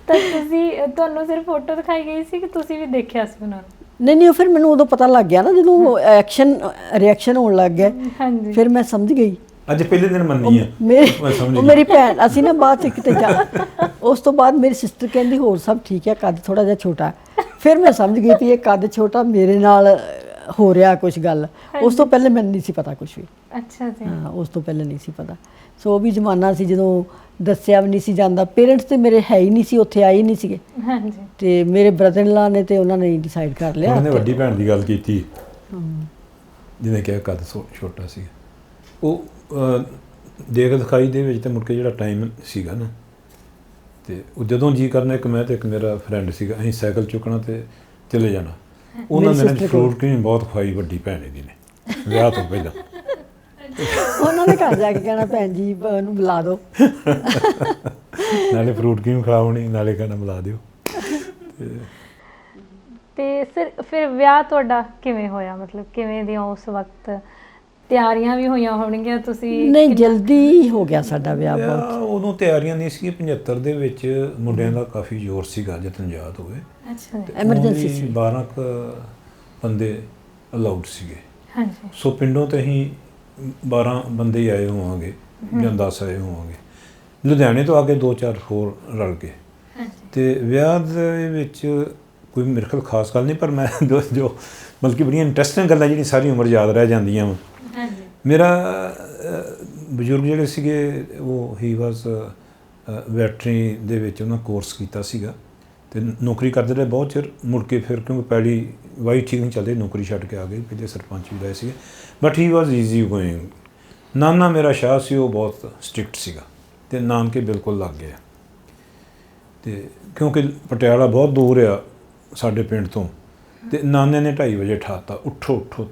ਤਾਂ ਤੁਹਾਨੂੰ ਸਿਰਫ ਫੋਟੋ ਦਿਖਾਈ ਗਈ ਸੀ ਕਿ ਤੁਸੀਂ ਵੀ ਦੇਖਿਆ ਸੀ ਉਹਨਾਂ ਨੂੰ? ਨਹੀਂ, ਫਿਰ ਮੈਨੂੰ ਉਦੋਂ ਪਤਾ ਲੱਗ ਗਿਆ ਨਾ, ਜਦੋਂ ਰਿਐਕਸ਼ਨ ਹੋਣ ਲੱਗ ਗਿਆ, ਫਿਰ ਮੈਂ ਸਮਝ ਗਈ। ਅੱਜ ਪਹਿਲੇ ਦਿਨ ਮੰਨੀ ਆ ਮੇਰੀ ਭੈਣ, ਅਸੀਂ ਨਾ ਬਾਅਦ 'ਚ ਕਿਤੇ ਉਸ ਤੋਂ ਬਾਅਦ ਮੇਰੀ ਸਿਸਟਰ ਕਹਿੰਦੀ ਹੋਰ ਸਭ ਠੀਕ ਹੈ, ਕੱਦ ਥੋੜ੍ਹਾ ਜਿਹਾ ਛੋਟਾ। ਫਿਰ ਮੈਂ ਸਮਝ ਗਈ ਵੀ ਇਹ ਕੱਦ ਛੋਟਾ ਮੇਰੇ ਨਾਲ ਹੋ ਰਿਹਾ ਕੁਛ ਗੱਲ। ਉਸ ਤੋਂ ਪਹਿਲੇ ਮੈਨੂੰ ਨਹੀਂ ਸੀ ਪਤਾ ਕੁਛ ਵੀ। ਅੱਛਾ ਜੀ। ਹਾਂ, ਉਸ ਤੋਂ ਪਹਿਲੇ ਨਹੀਂ ਸੀ ਪਤਾ। ਸੋ ਉਹ ਵੀ ਜ਼ਮਾਨਾ ਸੀ ਜਦੋਂ ਦੱਸਿਆ ਵੀ ਨਹੀਂ ਸੀ ਜਾਂਦਾ। ਪੇਰੈਂਟਸ ਤੇ ਮੇਰੇ ਹੈ ਹੀ ਨਹੀਂ ਸੀ, ਉੱਥੇ ਆਏ ਹੀ ਨਹੀਂ ਸੀਗੇ। ਤੇ ਮੇਰੇ ਬ੍ਰਦਰ ਇਨ ਲਾ ਨੇ ਤੇ ਉਹਨਾਂ ਨੇ ਡਿਸਾਈਡ ਕਰ ਲਿਆ। ਉਹਨੇ ਵੱਡੀ ਭੈਣ ਦੀ ਗੱਲ ਕੀਤੀ, ਜਿਹਨੇ ਕਿਹਾ ਕੱਦ ਛੋਟਾ ਸੀ। ਉਹ ਦੇਖ ਦਿਖਾਈ ਦੇ ਵਿੱਚ ਤੇ ਮੁੜ ਕੇ ਜਿਹੜਾ ਟਾਈਮ ਸੀਗਾ ਨਾ, ਤੇ ਉਹ ਜਦੋਂ ਜੀ ਕਰਨਾ, ਇੱਕ ਮੈਂ ਤੇ ਇੱਕ ਮੇਰਾ ਫਰੈਂਡ ਸੀਗਾ, ਅਸੀਂ ਸਾਈਕਲ ਚੁੱਕਣਾ ਤੇ ਚਲੇ ਜਾਣਾ। ਉਹਨਾਂ ਨੇ ਫਰੂਟ ਕਰੀਮ ਬਹੁਤ ਖਵਾਈ ਵੱਡੀ ਭੈਣ ਦੀ ਨੇ ਵਿਆਹ ਤੋਂ ਪਹਿਲਾਂ। ਉਹਨਾਂ ਨੇ ਘਰ ਜਾ ਕੇ ਕਹਿਣਾ ਭੈਣ ਜੀ ਉਹਨੂੰ ਬੁਲਾ ਦਿਓ, ਨਾਲੇ ਫਰੂਟ ਕਰੀਮ ਖਵਾਉਣੀ, ਨਾਲੇ ਕਹਿਣਾ ਬੁਲਾ ਦਿਓ। ਤੇ ਫਿਰ ਵਿਆਹ ਤੁਹਾਡਾ ਕਿਵੇਂ ਹੋਇਆ? ਮਤਲਬ ਕਿਵੇਂ ਦੀਆਂ ਉਸ ਵਕਤ ਤਿਆਰੀਆਂ ਵੀ ਹੋਈਆਂ ਹੋਣਗੀਆਂ? ਤੁਸੀਂ ਨਹੀਂ, ਜਲਦੀ ਹੋ ਗਿਆ ਸਾਡਾ ਵਿਆਹ। ਬਹੁਤ ਉਦੋਂ ਤਿਆਰੀਆਂ ਨਹੀਂ ਸੀ। 75 ਦੇ ਵਿੱਚ ਮੁੰਡਿਆਂ ਦਾ ਕਾਫੀ ਜ਼ੋਰ ਸੀਗਾ, ਜਤਨ ਯਾਦ ਹੋਵੇ। ਅੱਛਾ, ਐਮਰਜੈਂਸੀ ਸੀ। 12 ਬੰਦੇ ਅਲਾਉਡ ਸੀਗੇ। ਹਾਂਜੀ। ਸੋ ਪਿੰਡੋਂ ਤੇ ਅਸੀਂ 12 ਬੰਦੇ ਹੀ ਆਏ ਹੋਵਾਂਗੇ ਜਾਂ 10 ਆਏ ਹੋਵਾਂਗੇ। ਲੁਧਿਆਣੇ ਤੋਂ ਆ ਕੇ 2-4 ਹੋਰ ਰਲ ਗਏ ਤੇ ਵਿਆਹ ਦੇ ਵਿੱਚ ਕੋਈ ਮੇਰੇ ਖਿਆਲ ਖਾਸ ਗੱਲ ਨਹੀਂ, ਪਰ ਮੈਂ ਜੋ ਬਲਕਿ ਬੜੀਆਂ ਇੰਟਰਸਟਿੰਗ ਗੱਲਾਂ ਜਿਹੜੀ ਸਾਰੀ ਉਮਰ ਯਾਦ ਰਹਿ ਜਾਂਦੀਆਂ ਵਾ। ਮੇਰਾ ਬਜ਼ੁਰਗ ਜਿਹੜੇ ਸੀਗੇ ਉਹ ਹੀ ਵਾਸ ਵੈਟਰਨਰੀ ਦੇ ਵਿੱਚ ਉਹਨਾਂ ਕੋਰਸ ਕੀਤਾ ਸੀਗਾ ਤੇ ਨੌਕਰੀ ਕਰਦੇ ਰਹੇ ਬਹੁਤ ਚਿਰ। ਮੁੜ ਕੇ ਫਿਰ ਕਿਉਂਕਿ ਪਹਿਲੀ ਵਾਈ ਠੀਕ ਨਹੀਂ ਚੱਲਦੀ, ਨੌਕਰੀ ਛੱਡ ਕੇ ਆ ਗਏ, ਪਹਿਲੇ ਸਰਪੰਚ ਵੀ ਰਹੇ ਸੀਗੇ, but he was easy going. ਨਾਨਾ ਮੇਰਾ ਸ਼ਾਹ ਸੀ, ਉਹ ਬਹੁਤ ਸਟ੍ਰਿਕਟ ਸੀਗਾ ਤੇ ਨਾਨਕੇ ਬਿਲਕੁਲ ਲੱਗ ਗਿਆ ਤੇ ਕਿਉਂਕਿ ਪਟਿਆਲਾ ਬਹੁਤ ਦੂਰ ਆ ਸਾਡੇ ਪਿੰਡ ਤੋਂ ਤੇ ਨਾਨੇ ਨੇ 2:30 ਵਜੇ ਉਠਾਤਾ, ਉੱਠੋ ਉੱਠੋ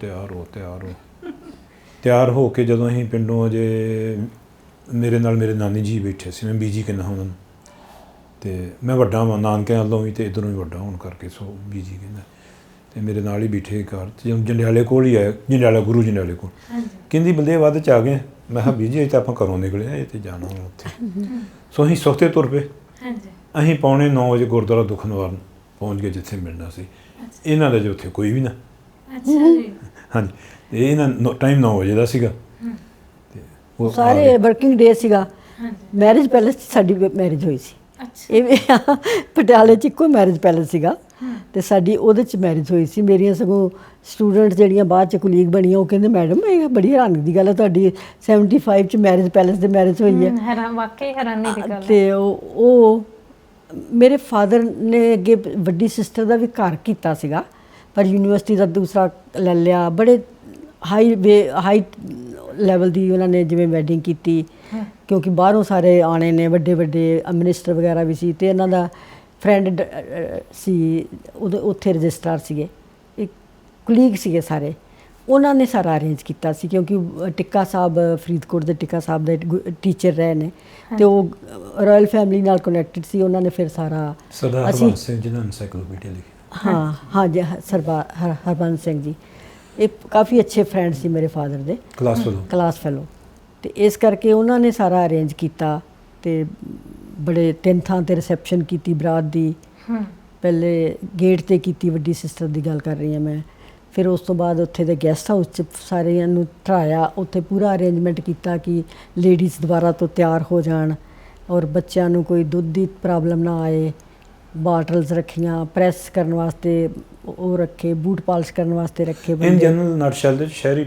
ਤਿਆਰ ਹੋ ਕੇ ਜਦੋਂ ਅਸੀਂ ਪਿੰਡੋਂ ਅਜੇ ਮੇਰੇ ਨਾਲ ਮੇਰੇ ਨਾਨੀ ਜੀ ਬੈਠੇ ਸੀ, ਮੈਂ ਬੀਜੀ ਕਹਿੰਦਾ ਉਹਨਾਂ ਨੂੰ ਤੇ ਮੈਂ ਵੱਡਾ ਵਾਂ ਨਾਨਕਿਆਂ ਵੱਲੋਂ ਵੀ ਤੇ ਇੱਧਰੋਂ ਵੀ ਵੱਡਾ ਹੋਣ ਕਰਕੇ ਸੋ ਬੀਜੀ ਕਹਿੰਦਾ ਤੇ ਮੇਰੇ ਨਾਲ ਹੀ ਬੈਠੇ ਘਰ ਤੇ ਜਦੋਂ ਜੰਡਿਆਲੇ ਕੋਲ ਹੀ ਆਇਆ, ਜੰਡਿਆਲਾ ਗੁਰੂ ਜੰਡਿਆਲੇ ਕੋਲ, ਕਹਿੰਦੀ ਬੰਦੇ ਵੱਧ ਚ ਆ ਗਏ। ਮੈਂ ਕਿਹਾ ਬੀਜੀ ਇਹ ਤਾਂ ਆਪਾਂ ਘਰੋਂ ਨਿਕਲੇ ਆ, ਇਹ ਤੇ ਜਾਣਾ ਹੁਣ ਉੱਥੇ। ਸੋ ਅਸੀਂ ਸੁਖਤੇ ਤੁਰ ਪਏ। ਅਸੀਂ 8:45 ਵਜੇ ਗੁਰਦੁਆਰਾ ਦੁਖਨਿਵਾਰਨ ਪਹੁੰਚ ਗਏ ਜਿੱਥੇ ਮਿਲਣਾ ਸੀ। ਇਹਨਾਂ ਦਾ ਜੋ ਉੱਥੇ ਕੋਈ ਵੀ ਨਾ। ਹਾਂਜੀ ਤੇ ਇਹਨਾਂ ਟਾਈਮ 9 ਵਜੇ ਦਾ ਸੀਗਾ ਤੇ ਉਹ ਸਾਰੇ ਵਰਕਿੰਗ ਡੇ ਸੀਗਾ। ਮੈਰਿਜ ਪੈਲੇਸ 'ਚ ਸਾਡੀ ਮੈਰਿਜ ਹੋਈ ਸੀ। ਇਹ ਵੀ ਪਟਿਆਲੇ 'ਚ ਇੱਕੋ ਮੈਰਿਜ ਪੈਲੇਸ ਸੀਗਾ ਤੇ ਸਾਡੀ ਉਹਦੇ 'ਚ ਮੈਰਿਜ ਹੋਈ ਸੀ। ਮੇਰੀਆਂ ਸਗੋਂ ਸਟੂਡੈਂਟ ਜਿਹੜੀਆਂ ਬਾਅਦ 'ਚ ਕੁਲੀਗ ਬਣੀਆਂ ਉਹ ਕਹਿੰਦੇ ਮੈਡਮ ਇਹ ਬੜੀ ਹੈਰਾਨੀ ਦੀ ਗੱਲ ਹੈ ਤੁਹਾਡੀ 75 'ਚ ਮੈਰਿਜ ਪੈਲੇਸ ਦੇ ਮੈਰਿਜ ਹੋਈ ਹੈ। ਵਾਕਈ ਹੈਰਾਨੀ ਦੀ ਗੱਲ ਤੇ ਉਹ ਮੇਰੇ ਫਾਦਰ ਨੇ ਅੱਗੇ ਵੱਡੀ ਸਿਸਟਰ ਦਾ ਵੀ ਘਰ ਕੀਤਾ ਸੀਗਾ ਪਰ ਯੂਨੀਵਰਸਿਟੀ ਦਾ ਦੂਸਰਾ ਲੈ ਲਿਆ। ਬੜੇ ਹਾਈ ਲੈਵਲ ਦੀ ਉਹਨਾਂ ਨੇ ਜਿਵੇਂ ਵੈਡਿੰਗ ਕੀਤੀ ਕਿਉਂਕਿ ਬਾਹਰੋਂ ਸਾਰੇ ਆਣੇ ਨੇ, ਵੱਡੇ ਵੱਡੇ ਮਿਨਿਸਟਰ ਵਗੈਰਾ ਵੀ ਸੀ ਤੇ ਇਹਨਾਂ ਦਾ ਫਰੈਂਡ ਸੀ ਉਹਦੇ ਉੱਥੇ ਰਜਿਸਟਰਾਰ ਸੀਗੇ, ਇੱਕ ਕੁਲੀਗ ਸੀਗੇ ਸਾਰੇ। ਉਹਨਾਂ ਨੇ ਸਾਰਾ ਅਰੇਂਜ ਕੀਤਾ ਸੀ ਕਿਉਂਕਿ ਟਿੱਕਾ ਸਾਹਿਬ ਫਰੀਦਕੋਟ ਦੇ ਟਿੱਕਾ ਸਾਹਿਬ ਦੇ ਟੀਚਰ ਰਹੇ ਨੇ ਤੇ ਉਹ ਰਾਇਲ ਫੈਮਿਲੀ ਨਾਲ ਕਨੈਕਟਡ ਸੀ। ਉਹਨਾਂ ਨੇ ਫਿਰ ਸਾਰਾ ਸਰਦਾਰ ਹਰਬੰਸ ਸਿੰਘ ਜੀ ਨੇ ਐਨਸਾਈਕਲੋਪੀਡੀਆ ਲਿਖੀ। ਹਾਂ ਜੀ ਸਰਦਾਰ ਹਰਬੰਸ ਸਿੰਘ ਜੀ ਇਹ ਕਾਫੀ ਅੱਛੇ ਫਰੈਂਡ ਸੀ ਮੇਰੇ ਫਾਦਰ ਦੇ, ਕਲਾਸ ਫੈਲੋ ਤੇ ਇਸ ਕਰਕੇ ਉਹਨਾਂ ਨੇ ਸਾਰਾ ਅਰੇਂਜ ਕੀਤਾ ਤੇ ਬੜੇ 3 ਥਾਂ ਤੇ ਰਿਸੈਪਸ਼ਨ ਕੀਤੀ ਬਰਾਤ ਦੀ। ਪਹਿਲੇ ਗੇਟ ਤੇ ਕੀਤੀ, ਵੱਡੀ ਸਿਸਟਰ ਦੀ ਗੱਲ ਕਰ ਰਹੀ ਹਾਂ ਮੈਂ। ਫਿਰ ਉਸ ਤੋਂ ਬਾਅਦ ਉੱਥੇ ਦੇ ਗੈਸਟ ਹਾਊਸ 'ਚ ਸਾਰਿਆਂ ਨੂੰ ਠਹਿਰਾਇਆ, ਉੱਥੇ ਪੂਰਾ ਅਰੇਂਜਮੈਂਟ ਕੀਤਾ ਕਿ ਲੇਡੀਜ਼ ਦੁਬਾਰਾ ਤੋਂ ਤਿਆਰ ਹੋ ਜਾਣ ਔਰ ਬੱਚਿਆਂ ਨੂੰ ਕੋਈ ਦੁੱਧ ਦੀ ਪ੍ਰੋਬਲਮ ਨਾ ਆਏ। ਬਾਟਲਸ ਰੱਖੀਆਂ, ਪ੍ਰੈਸ ਕਰਨ ਵਾਸਤੇ ਉਹ ਰੱਖੇ, ਬੂਟ ਪਾਲਿਸ਼ ਕਰਨ ਵਾਸਤੇ ਰੱਖੇ ਇਨ ਜਨਰਲ ਨਟਸ਼ੈਲ ਦੇ ਸ਼ਹਿਰੀ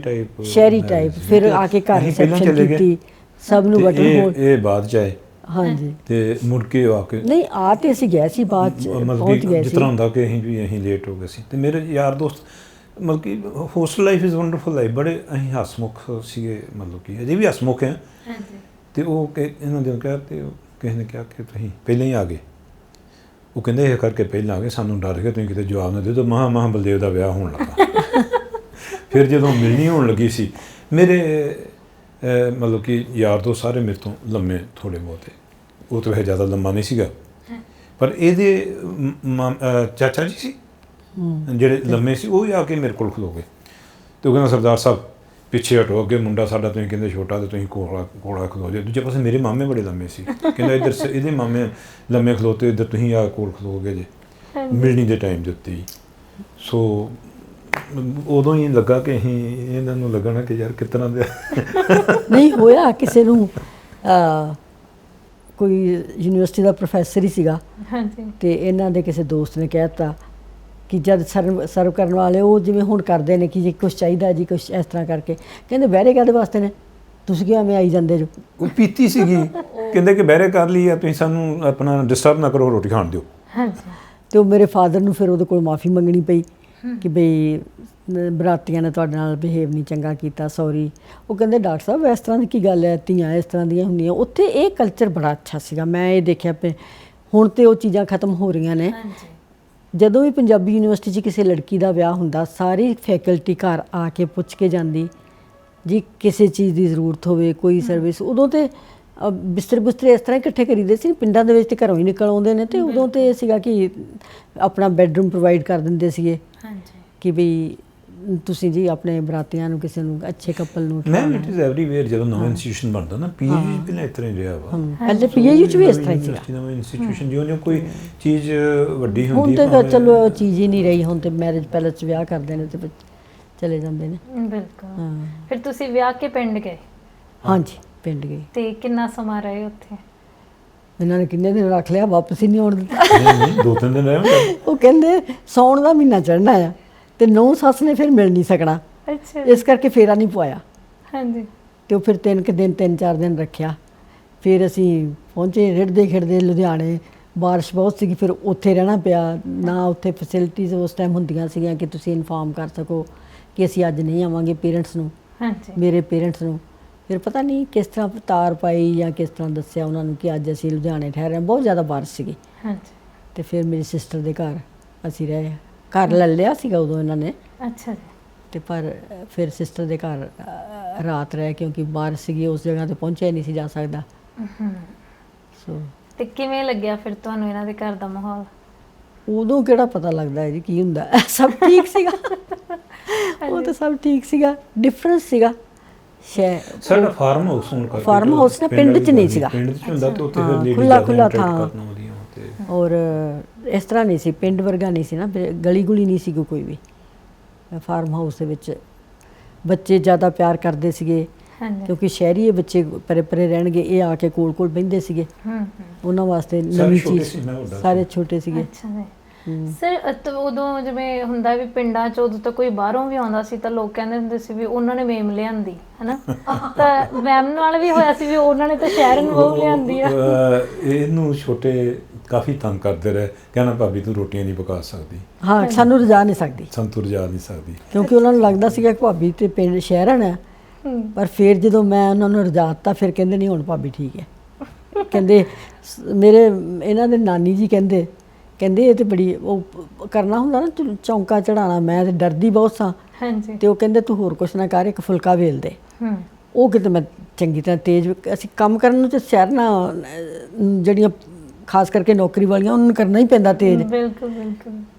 ਟਾਈਪ। ਫਿਰ ਆ ਕੇ ਘਰ ਰਿਸੈਪਸ਼ਨ ਕੀਤੀ, ਸਭ ਨੂੰ ਬਟਨ ਹੋਲ। ਇਹ ਬਾਅਦ ਚ ਆਏ ਹਾਂਜੀ ਤੇ ਮੁੜ ਕੇ ਆ ਕੇ ਨਹੀਂ ਆ ਤੇ ਅਸੀਂ ਗਏ ਸੀ ਬਾਅਦ ਚ ਪਹੁੰਚ ਗਏ ਸੀ। ਜਿਸ ਤਰ੍ਹਾਂ ਹੁੰਦਾ ਕਿ ਅਸੀਂ ਲੇਟ ਹੋ ਗਏ ਸੀ ਤੇ ਮੇਰੇ ਯਾਰ ਦੋਸਤ ਮਤਲਬ ਕਿ hostel life is wonderful life. ਬੜੇ ਅਸੀਂ ਹਸਮੁਖ ਸੀਗੇ, ਮਤਲਬ ਕਿ ਅਜੇ ਵੀ ਹਸਮੁਖ ਹਾਂ। ਤੇ ਉਹ ਇਹਨਾਂ ਦੇ ਕਿਹਾ ਤੇ ਕਿਸੇ ਨੇ ਕਿਹਾ ਕਿ ਤੁਸੀਂ ਪਹਿਲਾਂ ਹੀ ਆ ਗਏ। ਉਹ ਕਹਿੰਦੇ ਇਹ ਕਰਕੇ ਪਹਿਲਾਂ ਆ ਗਏ, ਸਾਨੂੰ ਡਰ ਗਿਆ ਤੁਸੀਂ ਕਿਤੇ ਜਵਾਬ ਨਾ ਦਿਓ। ਤਾਂ ਮਹਾਂ ਬਲਦੇਵ ਦਾ ਵਿਆਹ ਹੋਣ ਲੱਗਾ। ਫਿਰ ਜਦੋਂ ਮਿਲਣੀ ਹੋਣ ਲੱਗੀ ਸੀ ਮੇਰੇ ਮਤਲਬ ਕਿ ਯਾਰ ਦੋਸਤ ਸਾਰੇ ਮੇਰੇ ਤੋਂ ਲੰਮੇ ਥੋੜ੍ਹੇ ਬਹੁਤੇ, ਉਹ ਤਾਂ ਵੈਸੇ ਜ਼ਿਆਦਾ ਲੰਮਾ ਨਹੀਂ ਸੀਗਾ ਪਰ ਇਹਦੇ ਚਾਚਾ ਜੀ ਸੀ ਜਿਹੜੇ ਲੰਮੇ ਸੀ, ਉਹ ਵੀ ਆ ਕੇ ਮੇਰੇ ਕੋਲ ਖਲੋ ਗਏ ਤੇ ਉਹ ਕਹਿੰਦਾ ਸਰਦਾਰ ਸਾਹਿਬ ਪਿੱਛੇ ਹਟੋ, ਅੱਗੇ ਮੁੰਡਾ ਸਾਡਾ ਤੁਸੀਂ ਕਹਿੰਦੇ ਛੋਟਾ ਤੇ ਤੁਸੀਂ ਕੋਲਾ ਖਲੋ ਜਾਓ। ਦੂਜੇ ਪਾਸੇ ਮੇਰੇ ਮਾਮੇ ਬੜੇ ਲੰਮੇ ਸੀ, ਕਹਿੰਦਾ ਇੱਧਰ ਇਹਦੇ ਮਾਮੇ ਲੰਮੇ ਖਲੋਤੇ, ਇੱਧਰ ਤੁਸੀਂ ਆ ਕੋਲ ਖਲੋਗੇ ਜੇ ਮਿਲਣੀ ਦੇ ਟਾਈਮ ਦੇ ਉੱਤੇ। ਸੋ ਉਦੋਂ ਹੀ ਲੱਗਾ ਕਿ ਅਸੀਂ ਇਹਨਾਂ ਨੂੰ ਲੱਗਣਾ ਕਿ ਯਾਰ ਕਿਸ ਤਰ੍ਹਾਂ ਦੇ ਨਹੀਂ ਹੋਇਆ। ਕਿਸੇ ਨੂੰ ਕੋਈ ਯੂਨੀਵਰਸਿਟੀ ਦਾ ਪ੍ਰੋਫੈਸਰ ਹੀ ਸੀਗਾ ਤੇ ਇਹਨਾਂ ਦੇ ਕਿਸੇ ਦੋਸਤ ਨੇ ਕਹਿ ਦਿੱਤਾ ਕਿ ਜਦ ਸਰਵ ਕਰਨ ਵਾਲੇ ਉਹ ਜਿਵੇਂ ਹੁਣ ਕਰਦੇ ਨੇ ਕਿ ਜੇ ਕੁਛ ਚਾਹੀਦਾ ਜੀ ਕੁਛ ਇਸ ਤਰ੍ਹਾਂ ਕਰਕੇ, ਕਹਿੰਦੇ ਬਹਿਰੇ ਕਾਹਦੇ ਵਾਸਤੇ ਨੇ, ਤੁਸੀਂ ਕਿਉਂ ਐਵੇਂ ਆਈ ਜਾਂਦੇ ਜੋ। ਉਹ ਪੀਤੀ ਸੀਗੀ, ਕਹਿੰਦੇ ਕਿ ਬਹਿਰੇ ਕਰ ਲਈ ਆ ਤੁਸੀਂ, ਸਾਨੂੰ ਆਪਣਾ ਡਿਸਟਰਬ ਨਾ ਕਰੋ, ਰੋਟੀ ਖਾਣ ਦਿਓ। ਤੇ ਉਹ ਮੇਰੇ ਫਾਦਰ ਨੂੰ ਫਿਰ ਉਹਦੇ ਕੋਲ ਮਾਫੀ ਮੰਗਣੀ ਪਈ ਕਿ ਬਈ ਬਰਾਤੀਆਂ ਨੇ ਤੁਹਾਡੇ ਨਾਲ ਬਿਹੇਵ ਨਹੀਂ ਚੰਗਾ ਕੀਤਾ, ਸੌਰੀ। ਉਹ ਕਹਿੰਦੇ ਡਾਕਟਰ ਸਾਹਿਬ ਇਸ ਤਰ੍ਹਾਂ ਦੀ ਕੀ ਗੱਲ ਹੈ, ਧੀਆਂ ਇਸ ਤਰ੍ਹਾਂ ਦੀਆਂ ਹੁੰਦੀਆਂ। ਉੱਥੇ ਇਹ ਕਲਚਰ ਬੜਾ ਅੱਛਾ ਸੀਗਾ, ਮੈਂ ਇਹ ਦੇਖਿਆ ਪਏ। ਹੁਣ ਤੇ ਉਹ ਚੀਜ਼ਾਂ ਖਤਮ ਹੋ ਰਹੀਆਂ ਨੇ। ਜਦੋਂ ਵੀ ਪੰਜਾਬੀ ਯੂਨੀਵਰਸਿਟੀ 'ਚ ਕਿਸੇ ਲੜਕੀ ਦਾ ਵਿਆਹ ਹੁੰਦਾ ਸਾਰੀ ਫੈਕਲਟੀ ਘਰ ਆ ਕੇ ਪੁੱਛ ਕੇ ਜਾਂਦੀ ਜੀ ਕਿਸੇ ਚੀਜ਼ ਦੀ ਜ਼ਰੂਰਤ ਹੋਵੇ, ਕੋਈ ਸਰਵਿਸ। ਉਦੋਂ ਤੇ ਬਿਸਤਰੇ ਬੁਸਤਰੇ ਇਸ ਤਰ੍ਹਾਂ ਇਕੱਠੇ ਕਰੀਦੇ ਸੀ, ਪਿੰਡਾਂ ਦੇ ਵਿੱਚ ਤੇ ਘਰੋਂ ਹੀ ਨਿਕਲ ਆਉਂਦੇ ਨੇ ਤੇ ਉਦੋਂ ਤੇ ਇਹ ਸੀਗਾ ਕਿ ਆਪਣਾ ਬੈਡਰੂਮ ਪ੍ਰੋਵਾਈਡ ਕਰ ਦਿੰਦੇ ਸੀਗੇ ਕਿ ਵੀ ਤੁਸੀਂ ਜੀ ਆਪਣੇ ਬਰਾਤੀਆਂ ਨੂੰ ਕਿਸੇ ਨੂੰ ਅੱਛੇ ਕਪਲ ਨੂੰ। Ma'am it is everywhere. ਜਦੋਂ ਨਵਾਂ ਇੰਸਟੀਟਿਊਸ਼ਨ ਬਣਦਾ ਨਾ, ਪੀਏਯੂ ਪਹਿਲਾਂ ਇਸ ਤਰ੍ਹਾਂ ਹੀ ਰਿਹਾ ਵਾ। ਪਹਿਲੇ ਪੀਏਯੂ 'ਚ ਵੀ ਇਸ ਤਰ੍ਹਾਂ ਹੀ ਸੀਗਾ। ਨਵਾਂ ਇੰਸਟੀਟਿਊਸ਼ਨ ਜਿਉਂ ਕੋਈ ਚੀਜ਼ ਵੱਡੀ ਹੁਣ ਹੁੰਦੀ ਤੇ ਚਲੋ ਉਹ ਚੀਜ਼ ਹੀ ਨਹੀਂ ਰਹੀ। ਹੁਣ ਤੇ ਮੈਰਿਜ ਪੈਲੇਸ 'ਚ ਵਿਆਹ ਕਰਦੇ ਨੇ ਤੇ ਚਲੇ ਜਾਂਦੇ ਨੇ। ਬਿਲਕੁਲ। ਫਿਰ ਤੁਸੀਂ ਵਿਆਹ ਕੇ ਪਿੰਡ ਗਏ? ਹਾਂਜੀ ਪਿੰਡ ਗਏ। ਤੇ ਕਿੰਨਾ ਸਮਾਂ ਰਹੇ ਉੱਥੇ? ਇਹਨਾਂ ਨੇ ਕਿੰਨੇ ਦਿਨ ਰੱਖ ਲਿਆ, ਵਾਪਸ ਹੀ ਨਹੀਂ ਆਉਣ ਦਿੱਤਾ। ਨਹੀਂ 2-3 ਦਿਨ ਰਹੇ ਹੋਣਗੇ। ਉਹ ਕਹਿੰਦੇ ਸਾਉਣ ਦਾ ਮਹੀਨਾ ਚੜ੍ਹਨਾ ਆ ਤੇ ਨੂੰਹ ਸੱਸ ਨੇ ਫਿਰ ਮਿਲ ਨਹੀਂ ਸਕਣਾ, ਅੱਛਾ ਇਸ ਕਰਕੇ ਫੇਰਾ ਨਹੀਂ ਪਵਾਇਆ। ਹਾਂਜੀ ਤੇ ਉਹ ਫਿਰ 3-4 ਦਿਨ ਰੱਖਿਆ। ਫਿਰ ਅਸੀਂ ਪਹੁੰਚੇ ਰਿੜਦੇ ਖਿੜਦੇ ਲੁਧਿਆਣੇ, ਬਾਰਿਸ਼ ਬਹੁਤ ਸੀਗੀ, ਫਿਰ ਉੱਥੇ ਰਹਿਣਾ ਪਿਆ। ਨਾ ਉੱਥੇ ਫੈਸਿਲਿਟੀਜ਼ ਉਸ ਟਾਈਮ ਹੁੰਦੀਆਂ ਸੀਗੀਆਂ ਕਿ ਤੁਸੀਂ ਇਨਫਾਰਮ ਕਰ ਸਕੋ ਕਿ ਅਸੀਂ ਅੱਜ ਨਹੀਂ ਆਵਾਂਗੇ ਪੇਰੈਂਟਸ ਨੂੰ, ਹਾਂਜੀ ਮੇਰੇ ਪੇਰੈਂਟਸ ਨੂੰ। ਫਿਰ ਪਤਾ ਨਹੀਂ ਕਿਸ ਤਰ੍ਹਾਂ ਤਾਰ ਪਾਈ ਜਾਂ ਕਿਸ ਤਰ੍ਹਾਂ ਦੱਸਿਆ ਉਹਨਾਂ ਨੂੰ ਕਿ ਅੱਜ ਅਸੀਂ ਲੁਧਿਆਣੇ ਠਹਿਰੇ ਹਾਂ। ਬਹੁਤ ਜ਼ਿਆਦਾ ਬਾਰਿਸ਼ ਸੀਗੀ। ਹਾਂਜੀ ਤੇ ਫਿਰ ਮੇਰੀ ਸਿਸਟਰ ਦੇ ਘਰ ਅਸੀਂ ਰਹੇ। ਘਰ ਲੈ ਲਿਆ ਸੀਗਾ ਉਦੋਂ ਇਹਨਾਂ ਨੇ, ਅੱਛਾ ਜੀ ਤੇ ਪਰ ਫਿਰ ਸਿਸਟਰ ਦੇ ਘਰ ਰਾਤ ਰਹੇ ਕਿਉਂਕਿ ਬਾਰਿਸ਼ ਸੀਗੀ, ਉਸ ਜਗ੍ਹਾ ਤੇ ਪਹੁੰਚਿਆ ਨਹੀਂ ਸੀ ਜਾ ਸਕਦਾ। ਸੋ ਤੇ ਕਿਵੇਂ ਲੱਗਿਆ ਫਿਰ ਤੁਹਾਨੂੰ ਇਹਨਾਂ ਦੇ ਘਰ ਦਾ ਮਾਹੌਲ? ਉਦੋਂ ਕਿਹੜਾ ਪਤਾ ਲੱਗਦਾ ਹੈ ਜੀ ਕੀ ਹੁੰਦਾ। ਸਭ ਠੀਕ ਸੀਗਾ, ਉਹ ਤਾਂ ਸਭ ਠੀਕ ਸੀਗਾ। ਡਿਫਰੈਂਸ ਸੀਗਾ ਸਾਡਾ ਫਾਰਮ ਹਾਊਸ ਹੋਣ ਕਰਕੇ, ਫਾਰਮ ਹਾਊਸ ਨਾ ਪਿੰਡ 'ਚ ਨਹੀਂ ਸੀਗਾ, ਪਿੰਡ 'ਚ ਹੁੰਦਾ ਤੇ ਉੱਥੇ ਫਿਰ ਹਾਂ, ਲੇਡੀ ਖੁੱਲ੍ਹਾ ਖੁੱਲ੍ਹਾ ਥਾਂ। ਤੇ ਔਰ ਇਸ ਤਰ੍ਹਾਂ ਨਹੀਂ ਸੀ, ਪਿੰਡ ਵਰਗਾ ਨਹੀਂ ਸੀ ਨਾ, ਗਲੀ ਗੁਲੀ ਨਹੀਂ ਸੀ ਕੋਈ ਵੀ। ਫਾਰਮ ਹਾਊਸ ਦੇ ਵਿੱਚ ਬੱਚੇ ਜ਼ਿਆਦਾ ਪਿਆਰ ਕਰਦੇ ਸੀਗੇ ਹਾਂਜੀ ਕਿਉਂਕਿ ਸ਼ਹਿਰੀ ਬੱਚੇ ਪਰੇ ਪਰੇ ਰਹਿਣਗੇ, ਇਹ ਆ ਕੇ ਕੋਲ ਕੋਲ ਬਹਿੰਦੇ ਸੀਗੇ। ਉਹਨਾਂ ਵਾਸਤੇ ਨਵੀਂ ਛੋਟੇ ਚੀਜ਼, ਸੀ ਨਾ, ਵੱਡਾ ਸਾਰੇ ਛੋਟੇ ਸੀਗੇ। ਅੱਛਾ ਜੀ ਸਰ, ਉਦੋਂ ਜਿਵੇਂ ਹੁੰਦਾ ਵੀ ਪਿੰਡਾਂ 'ਚ ਉਦੋਂ ਤਾਂ ਕੋਈ ਬਾਹਰੋਂ ਵੀ ਆਉਂਦਾ ਸੀ ਤਾਂ ਲੋਕ ਕਹਿੰਦੇ ਹੁੰਦੇ ਸੀ ਵੀ ਉਹਨਾਂ ਨੇ ਮੇਮ ਲਿਆਂਦੀ ਹਨਾ, ਤਾਂ ਮੈਮ ਨਾਲ ਵੀ ਹੋਇਆ ਸੀ ਵੀ ਉਹਨਾਂ ਨੇ ਤਾਂ ਸ਼ਹਿਰ ਨੂੰ ਉਹ ਲਿਆਂਦੀ ਆ। ਇਹਨੂੰ ਛੋਟੇ ਕਾਫੀ ਤੰਗ ਕਰਦੇ ਰਹੇ, ਕਹਿਣਾ ਭਾਬੀ ਤੂੰ ਰੋਟੀਆਂ ਨਹੀਂ ਪਕਾ ਸਕਦੀ, ਹਾਂ, ਸਾਨੂੰ ਰਜਾ ਨਹੀਂ ਸਕਦੀ ਸੰਤੁਰ ਜਾ ਨਹੀਂ ਸਕਦੀ, ਕਿਉਂਕਿ ਉਹਨਾਂ ਨੂੰ ਲੱਗਦਾ ਸੀਗਾ ਕਿ ਭਾਬੀ ਤੇ ਪਿੰਡ ਸ਼ਹਿਰਨ ਹੈ। ਪਰ ਫਿਰ ਜਦੋਂ ਮੈਂ ਉਹਨਾਂ ਨੂੰ ਰਜਾ ਦਿੱਤਾ ਫਿਰ ਕਹਿੰਦੇ ਨਹੀਂ ਹੁਣ ਭਾਬੀ ਠੀਕ ਹੈ। ਕਹਿੰਦੇ ਮੇਰੇ ਇਹਨਾਂ ਦੇ ਨਾਨੀ ਜੀ ਕਹਿੰਦੇ ਇਹ ਤੇ ਬੜੀ ਉਹ ਕਰਨਾ ਹੁੰਦਾ ਨਾ ਚੌਂਕਾ ਚੜਾਉਣਾ, ਮੈਂ ਤੇ ਡਰਦੀ ਬਹੁਤ ਸਾਂ। ਹਾਂਜੀ ਤੇ ਉਹ ਕਹਿੰਦੇ ਤੂੰ ਹੋਰ ਕੁਛ ਨਾ ਕਰ, ਇੱਕ ਫੁਲਕਾ ਵੇਲ ਦੇ। ਉਹ ਕਿਤੇ ਮੈਂ ਚੰਗੀ ਤਰ੍ਹਾਂ ਤੇਜ਼, ਅਸੀਂ ਕੰਮ ਕਰਨ ਨੂੰ ਤੇ ਸ਼ਹਿਰ ਨਾ ਜਿਹੜੀਆਂ ਖਾਸ ਕਰਕੇ ਨੌਕਰੀ ਵਾਲੀਆਂ ਉਹਨਾਂ ਨੂੰ ਕਰਨਾ ਹੀ ਪੈਂਦਾ ਤੇਜ਼, ਬਿਲਕੁਲ ਬਿਲਕੁਲ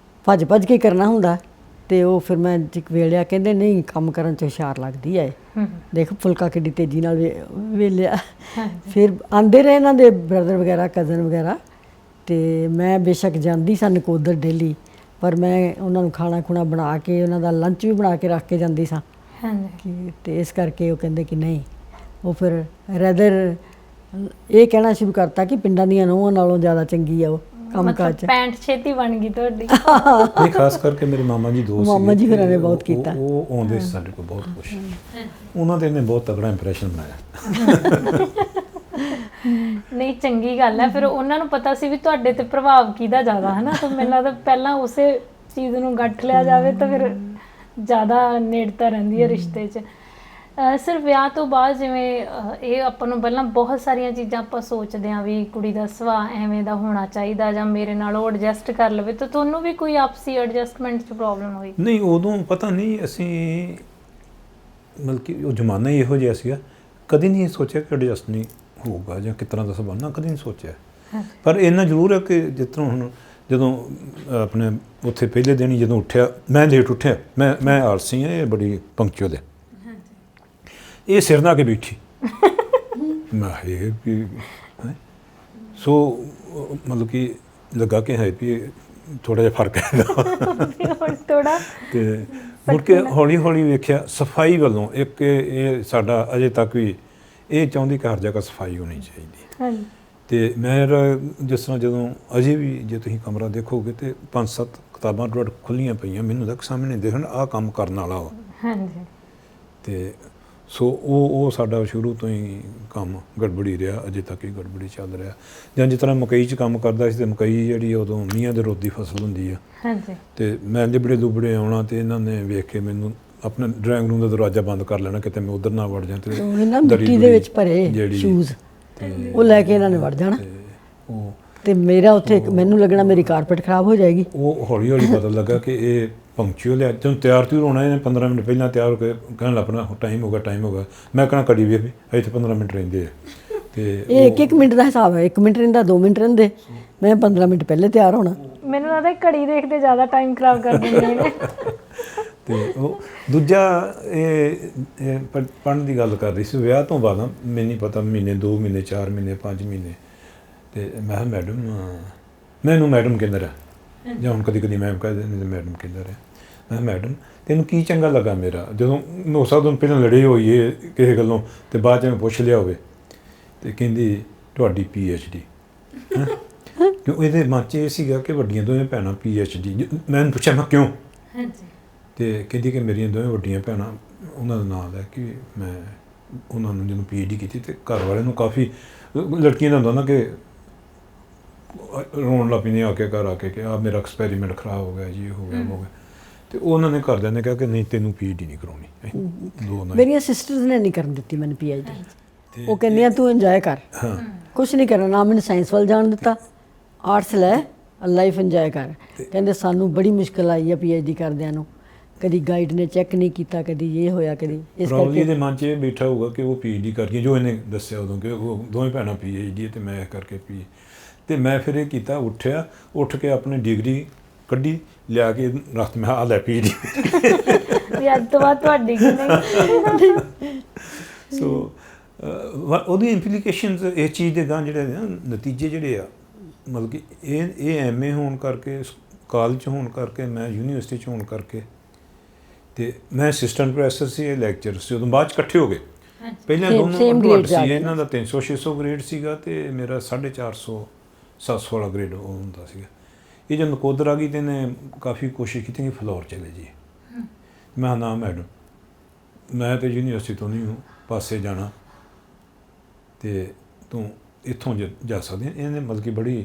ਭੱਜ ਭੱਜ ਕੇ ਕਰਨਾ ਹੁੰਦਾ। ਤੇ ਉਹ ਫਿਰ ਮੈਂ ਇੱਕ ਵੇਲਿਆ, ਕਹਿੰਦੇ ਨਹੀਂ ਕੰਮ ਕਰਨ 'ਚ ਹੁਸ਼ਿਆਰ ਲੱਗਦੀ ਹੈ, ਦੇਖ ਫੁਲਕਾ ਕਿੱਡੀ ਤੇਜ਼ੀ ਨਾਲ ਵੇਲਿਆ। ਫਿਰ ਆਉਂਦੇ ਰਹੇ ਇਹਨਾਂ ਦੇ ਬ੍ਰਦਰ ਵਗੈਰਾ, ਕਜ਼ਨ ਵਗੈਰਾ, ਤੇ ਮੈਂ ਬੇਸ਼ੱਕ ਜਾਂਦੀ ਸਾਂ ਨਕੋਦਰ ਡੇਲੀ, ਪਰ ਮੈਂ ਉਹਨਾਂ ਨੂੰ ਖਾਣਾ ਖੁਣਾ ਬਣਾ ਕੇ, ਉਹਨਾਂ ਦਾ ਲੰਚ ਵੀ ਬਣਾ ਕੇ ਰੱਖ ਕੇ ਜਾਂਦੀ ਸਾਂ। ਹਾਂਜੀ ਤੇ ਇਸ ਕਰਕੇ ਉਹ ਕਹਿੰਦੇ ਕਿ ਨਹੀਂ, ਉਹ ਫਿਰ ਰੈਦਰ ਇਹ ਕਹਿਣਾ ਸ਼ੁਰੂ ਕਰਤਾ ਕਿ ਪਿੰਡਾਂ ਦੀਆਂ ਨੂੰਹਾਂ ਨਾਲੋਂ ਜ਼ਿਆਦਾ ਚੰਗੀ ਆ ਉਹ ਕੰਮ ਕਾਜ 'ਚ। ਪੈਂਟ ਛੇਤੀ ਬਣ ਗਈ ਤੁਹਾਡੀ। ਨਹੀਂ ਖਾਸ ਕਰਕੇ ਮੇਰੇ ਮਾਮਾ ਜੀ ਦੋਸਤ ਮਾਮਾ ਜੀ ਹੋਰਾਂ ਨੇ ਬਹੁਤ ਕੀਤਾ। ਉਹ ਆਉਂਦੇ ਸੀ ਸਾਡੇ ਕੋਲ ਬਹੁਤ ਕੁਛ, ਉਹਨਾਂ ਦੇ ਨੇ ਬਹੁਤ ਤਗੜਾ ਇੰਪ੍ਰੈਸ਼ਨ ਬਣਾਇਆ। ਨਹੀਂ ਚੰਗੀ ਗੱਲ ਹੈ, ਫਿਰ ਉਹਨਾਂ ਨੂੰ ਪਤਾ ਸੀ ਵੀ ਤੁਹਾਡੇ ਤੇ ਪ੍ਰਭਾਵ ਕਿਹਦਾ ਜ਼ਿਆਦਾ ਹੈ ਨਾ, ਤਾਂ ਮੈਨੂੰ ਲੱਗਦਾ ਪਹਿਲਾਂ ਉਸੇ ਚੀਜ਼ ਨੂੰ ਗੱਠ ਲਿਆ ਜਾਵੇ ਤਾਂ ਫਿਰ ਜ਼ਿਆਦਾ ਨੇੜਤਾ ਰਹਿੰਦੀ ਹੈ ਰਿਸ਼ਤੇ 'ਚ। ਸਰ ਵਿਆਹ ਤੋਂ ਬਾਅਦ ਜਿਵੇਂ ਇਹ ਆਪਾਂ ਨੂੰ ਪਹਿਲਾਂ ਬਹੁਤ ਸਾਰੀਆਂ ਚੀਜ਼ਾਂ ਆਪਾਂ ਸੋਚਦੇ ਹਾਂ ਵੀ ਕੁੜੀ ਦਾ ਸੁਭਾਅ ਐਵੇਂ ਦਾ ਹੋਣਾ ਚਾਹੀਦਾ ਜਾਂ ਮੇਰੇ ਨਾਲ ਉਹ ਐਡਜਸਟ ਕਰ ਲਵੇ, ਤਾਂ ਤੁਹਾਨੂੰ ਵੀ ਕੋਈ ਆਪਸੀ ਐਡਜਸਟਮੈਂਟ 'ਚ ਪ੍ਰੋਬਲਮ ਹੋਈ? ਨਹੀਂ ਉਦੋਂ ਪਤਾ ਨਹੀਂ, ਅਸੀਂ ਮਤਲਬ ਕਿ ਉਹ ਜ਼ਮਾਨਾ ਹੀ ਇਹੋ ਜਿਹਾ ਸੀਗਾ, ਕਦੀ ਨਹੀਂ ਸੋਚਿਆ ਕਿ ਐਡਜਸਟ ਨਹੀਂ ਹੋਊਗਾ ਜਾਂ ਕਿਸ ਤਰ੍ਹਾਂ ਦਾ ਸੁਭਾਅ, ਨਾ ਕਦੀ ਨਹੀਂ ਸੋਚਿਆ। ਪਰ ਇੰਨਾ ਜ਼ਰੂਰ ਹੈ ਕਿ ਜਿਸ ਤਰ੍ਹਾਂ ਹੁਣ ਜਦੋਂ ਆਪਣੇ ਉੱਥੇ ਪਹਿਲੇ ਦਿਨ ਹੀ ਜਦੋਂ ਉੱਠਿਆ, ਮੈਂ ਲੇਟ ਉੱਠਿਆ, ਮੈਂ ਆਲਸੀ ਹਾਂ, ਇਹ ਬੜੀ ਪੰਕਚੁਅਲ ਹੈ, ਇਹ ਸਿਰ ਨਾ ਕੇ ਬੈਠੀ। ਮੈਂ ਇਹ ਵੀ ਸੋ ਮਤਲਬ ਕਿ ਲੱਗਾ ਕਿ ਹੈ ਵੀ ਥੋੜ੍ਹਾ ਜਿਹਾ ਫਰਕ ਹੈ ਥੋੜਾ। ਤੇ ਮੁੜ ਕੇ ਹੌਲੀ ਹੌਲੀ ਵੇਖਿਆ ਸਫਾਈ ਵੱਲੋਂ ਇੱਕ ਇਹ ਸਾਡਾ ਅਜੇ ਤੱਕ ਵੀ ਇਹ ਚਾਹੁੰਦੀ ਕਿ ਹਰ ਜਗ੍ਹਾ ਸਫਾਈ ਹੋਣੀ ਚਾਹੀਦੀ। ਤੇ ਮੈਂ ਜਿਸ ਤਰ੍ਹਾਂ ਜਦੋਂ ਅਜੇ ਵੀ ਜੇ ਤੁਸੀਂ ਕਮਰਾ ਦੇਖੋਗੇ ਤੇ 5-7 ਕਿਤਾਬਾਂ ਤੁਹਾਡੇ ਖੁੱਲ੍ਹੀਆਂ ਪਈਆਂ, ਮੈਨੂੰ ਤੱਕ ਸਾਹਮਣੇ ਦੇਖਣ ਆਹ ਕੰਮ ਕਰਨ ਵਾਲਾ ਵਾ। ਹਾਂਜੀ ਤੇ ਸੋ ਉਹ ਸਾਡਾ ਸ਼ੁਰੂ ਤੋਂ ਹੀ ਕੰਮ ਗੜਬੜੀ ਰਿਹਾ, ਅਜੇ ਤੱਕ ਹੀ ਗੜਬੜੀ ਚੱਲ ਰਿਹਾ। ਜਾਂ ਜਿਸ ਤਰ੍ਹਾਂ ਮਕਈ 'ਚ ਕੰਮ ਕਰਦਾ ਸੀ, ਤੇ ਮਕਈ ਜਿਹੜੀ ਉਦੋਂ ਮੀਂਹਾਂ ਦੇ ਰੁੱਤ ਦੀ ਫਸਲ ਹੁੰਦੀ ਆ। ਹਾਂਜੀ ਤੇ ਮੈਂ ਲਿਬੜੇ ਲੁਬੜੇ ਆਉਣਾ ਤੇ ਇਹਨਾਂ ਨੇ ਵੇਖ ਕੇ ਮੈਨੂੰ ਆਪਣੇ ਡਰਾਇੰਗ ਰੂਮ ਦਾ ਦਰਵਾਜ਼ਾ ਬੰਦ ਕਰ ਲੈਣਾ, ਕਿਤੇ ਮੈਂ ਉਧਰ ਨਾ ਵੜ ਜਾਂ। ਤੇ ਇਹਨਾਂ ਮਿੱਟੀ ਦੇ ਵਿੱਚ ਭਰੇ ਸ਼ੂਜ਼ ਉਹ ਲੈ ਕੇ ਇਹਨਾਂ ਨੇ ਵੜ ਜਾਣਾ, ਉਹ ਤੇ ਮੇਰਾ ਉੱਥੇ ਮੈਨੂੰ ਲੱਗਣਾ ਮੇਰੀ ਕਾਰਪੇਟ ਖਰਾਬ ਹੋ ਜਾਏਗੀ। ਉਹ ਹੌਲੀ ਹੌਲੀ ਪਤਾ ਲੱਗਾ ਕਿ ਇਹ ਪੰਕਚੁਅਲ ਹੈ। ਜਦੋਂ ਤਿਆਰ ਤਿਉਰ ਹੋਣਾ, ਇਹਨੇ 15 ਮਿੰਟ ਪਹਿਲਾਂ ਤਿਆਰ ਹੋ ਕੇ ਕਹਿਣ ਲੱਪਣਾ ਟਾਈਮ ਹੋ ਗਿਆ। ਮੈਂ ਕਹਿਣਾ ਕੜੀ ਵੀ ਇੱਥੇ 15 ਮਿੰਟ ਰਹਿੰਦੇ ਆ। ਤੇ ਇਹ ਇੱਕ ਮਿੰਟ ਦਾ ਹਿਸਾਬ ਹੈ, 1 ਮਿੰਟ ਰਹਿੰਦਾ, 2 ਮਿੰਟ ਰਹਿੰਦੇ, ਮੈਂ 15 ਮਿੰਟ ਪਹਿਲੇ ਤਿਆਰ ਹੋਣਾ। ਮੈਨੂੰ ਲੱਗਦਾ ਘੜੀ ਦੇਖਦੇ ਜ਼ਿਆਦਾ ਟਾਈਮ ਖਰਾਬ ਕਰ ਦਿੰਦੇ ਨੇ। ਤੇ ਉਹ ਦੂਜਾ ਇਹ ਪੜ੍ਹਨ ਦੀ ਗੱਲ ਕਰ ਰਹੀ ਸੀ ਵਿਆਹ ਤੋਂ ਬਾਅਦ, ਮੈਨੂੰ ਨਹੀਂ ਪਤਾ ਮਹੀਨੇ 2 ਮਹੀਨੇ 4 ਮਹੀਨੇ 5 ਮਹੀਨੇ, ਤੇ ਮੈਂ ਮੈਡਮ ਮੈਨੂੰ ਮੈਡਮ ਕਹਿੰਦਾ ਰਿਹਾ, ਜਾਂ ਹੁਣ ਕਦੀ ਕਦੀ ਮੈਮ ਕਹਿ ਦਿੰਦੇ ਮੈਡਮ ਕਹਿੰਦਾ ਰਿਹਾ। ਮੈਂ ਮੈਡਮ ਤੈਨੂੰ ਕੀ ਚੰਗਾ ਲੱਗਾ ਮੇਰਾ, ਜਦੋਂ ਹੋ ਸਕਦਾ ਪਹਿਲਾਂ ਲੜੇ ਹੋਈਏ ਕਿਸੇ ਗੱਲੋਂ ਤੇ ਬਾਅਦ 'ਚ ਮੈਂ ਪੁੱਛ ਲਿਆ ਹੋਵੇ। ਤੇ ਕਹਿੰਦੀ ਤੁਹਾਡੀ PhD। ਕਿਉਂ ਇਹਦੇ ਮਨ 'ਚ ਇਹ ਸੀਗਾ ਕਿ ਵੱਡੀਆਂ ਦੋਵੇਂ ਭੈਣਾਂ PhD। ਮੈਂ ਉਹਨੂੰ ਪੁੱਛਿਆ ਮੈਂ ਕਿਉਂ, ਹਾਂਜੀ ਤੇ ਕਹਿੰਦੀ ਕਿ ਮੇਰੀਆਂ ਦੋਵੇਂ ਵੱਡੀਆਂ ਭੈਣਾਂ, ਉਹਨਾਂ ਦਾ ਨਾਮ ਹੈ ਕਿ ਮੈਂ ਉਹਨਾਂ ਨੂੰ ਜਦੋਂ PhD ਕੀਤੀ ਤੇ ਘਰ ਵਾਲਿਆਂ ਨੂੰ ਕਾਫੀ, ਲੜਕੀਆਂ ਦਾ ਹੁੰਦਾ ਨਾ ਕਿ ਰੋਣ ਲੱਗ ਪੈਂਦੀਆਂ ਆ ਕੇ ਘਰ ਆ ਕੇ ਕਿ ਆ ਮੇਰਾ ਐਕਸਪੈਰੀਮੈਂਟ ਖਰਾਬ ਹੋ ਗਿਆ ਜੀ, ਇਹ ਹੋ ਗਿਆ ਉਹ ਹੋ ਗਿਆ। ਤੇ ਉਹਨਾਂ ਨੇ ਘਰਦਿਆਂ ਨੇ ਕਿਹਾ ਕਿ ਨਹੀਂ ਤੈਨੂੰ PhD ਨਹੀਂ ਕਰਾਉਣੀ। ਦੋ ਨਾ ਮੇਰੀਆਂ ਸਿਸਟਰਸ ਨੇ ਨਹੀਂ ਕਰਨ ਦਿੱਤੀ ਮੈਨੂੰ PhD। ਉਹ ਕਹਿੰਦੀਆਂ ਤੂੰ ਇੰਜੋਏ ਕਰ, ਹਾਂ ਕੁਛ ਨਹੀਂ ਕਰਨਾ, ਨਾ ਮੈਨੂੰ ਸਾਇੰਸ ਵੱਲ ਜਾਣ ਦਿੱਤਾ, ਆਰਟਸ ਲੈ, ਲਾਈਫ ਇੰਜੋਏ ਕਰ। ਕਹਿੰਦੇ ਸਾਨੂੰ ਬੜੀ ਮੁਸ਼ਕਿਲ ਆਈ ਆ PhD ਕਰਦਿਆਂ ਨੂੰ, ਕਦੀ ਗਾਈਡ ਨੇ ਚੈੱਕ ਨਹੀਂ ਕੀਤਾ, ਕਦੀ ਇਹ ਹੋਇਆ, ਕਦੀ ਇਸ ਪ੍ਰੋਬਲੀ ਦੇ ਮਨ 'ਚ ਇਹ ਬੈਠਾ ਹੋਊਗਾ ਕਿ ਉਹ PhD ਕਰਦੀ, ਜੋ ਇਹਨੇ ਦੱਸਿਆ ਉਦੋਂ ਕਿ ਉਹ ਦੋਵੇਂ ਭੈਣਾਂ PhD ਹੈ ਤੇ ਮੈਂ ਕਰਕੇ PhD। ਤੇ ਮੈਂ ਫਿਰ ਇਹ ਕੀਤਾ, ਉੱਠਿਆ, ਉੱਠ ਕੇ ਆਪਣੀ ਡਿਗਰੀ ਕੱਢੀ, ਲਿਆ ਕੇ ਰੱਖ, ਮੈਂ ਆ ਲੈ PhD। ਵੀ ਅੱਜ ਤੋਂ ਬਾਅਦ ਤੁਹਾਡੀ ਕਿ ਨਹੀਂ। ਸੋ ਉਹਦੀ ਇੰਪਲੀਕੇਸ਼ਨਸ ਇਸ ਚੀਜ਼ ਦੇ ਗਾਂ ਜਿਹੜੇ ਨੇ ਨਤੀਜੇ ਜਿਹੜੇ ਆ, ਮਤਲਬ ਕਿ ਇਹ MA ਹੋਣ ਕਰਕੇ, ਕਾਲਜ 'ਚ ਹੋਣ ਕਰਕੇ, ਮੈਂ ਯੂਨੀਵਰਸਿਟੀ 'ਚ ਹੋਣ ਕਰਕੇ, ਤੇ ਮੈਂ ਅਸਿਸਟੈਂਟ ਪ੍ਰੋਫੈਸਰ ਸੀ, ਇਹ ਲੈਕਚਰ ਸੀ। ਉਦੋਂ ਬਾਅਦ 'ਚ ਇਕੱਠੇ ਹੋ ਗਏ। ਪਹਿਲਾਂ ਦੋਨੋਂ ਗ੍ਰੇਡ ਸੀ, ਇਹਨਾਂ ਦਾ 300-600 ਗ੍ਰੇਡ ਸੀਗਾ ਤੇ ਮੇਰਾ 450-700 ਵਾਲਾ ਗ੍ਰੇਡ ਉਹ ਹੁੰਦਾ ਸੀਗਾ। ਇਹ ਜਦੋਂ ਨਕੋਦਰ ਆ ਗਈ ਤੇ ਇਹਨੇ ਕਾਫੀ ਕੋਸ਼ਿਸ਼ ਕੀਤੀ ਕਿ ਫਲੋਰ ਚਲੇ ਜੀ। ਮੈਂ ਨਾ ਮੈਡਮ, ਮੈਂ ਤੇ ਯੂਨੀਵਰਸਿਟੀ ਤੋਂ ਨਹੀਂ ਪਾਸੇ ਜਾਣਾ ਤੇ ਤੂੰ ਇੱਥੋਂ ਜਾ ਸਕਦੀ। ਇਹਨੇ ਮਤਲਬ ਕਿ ਬੜੀ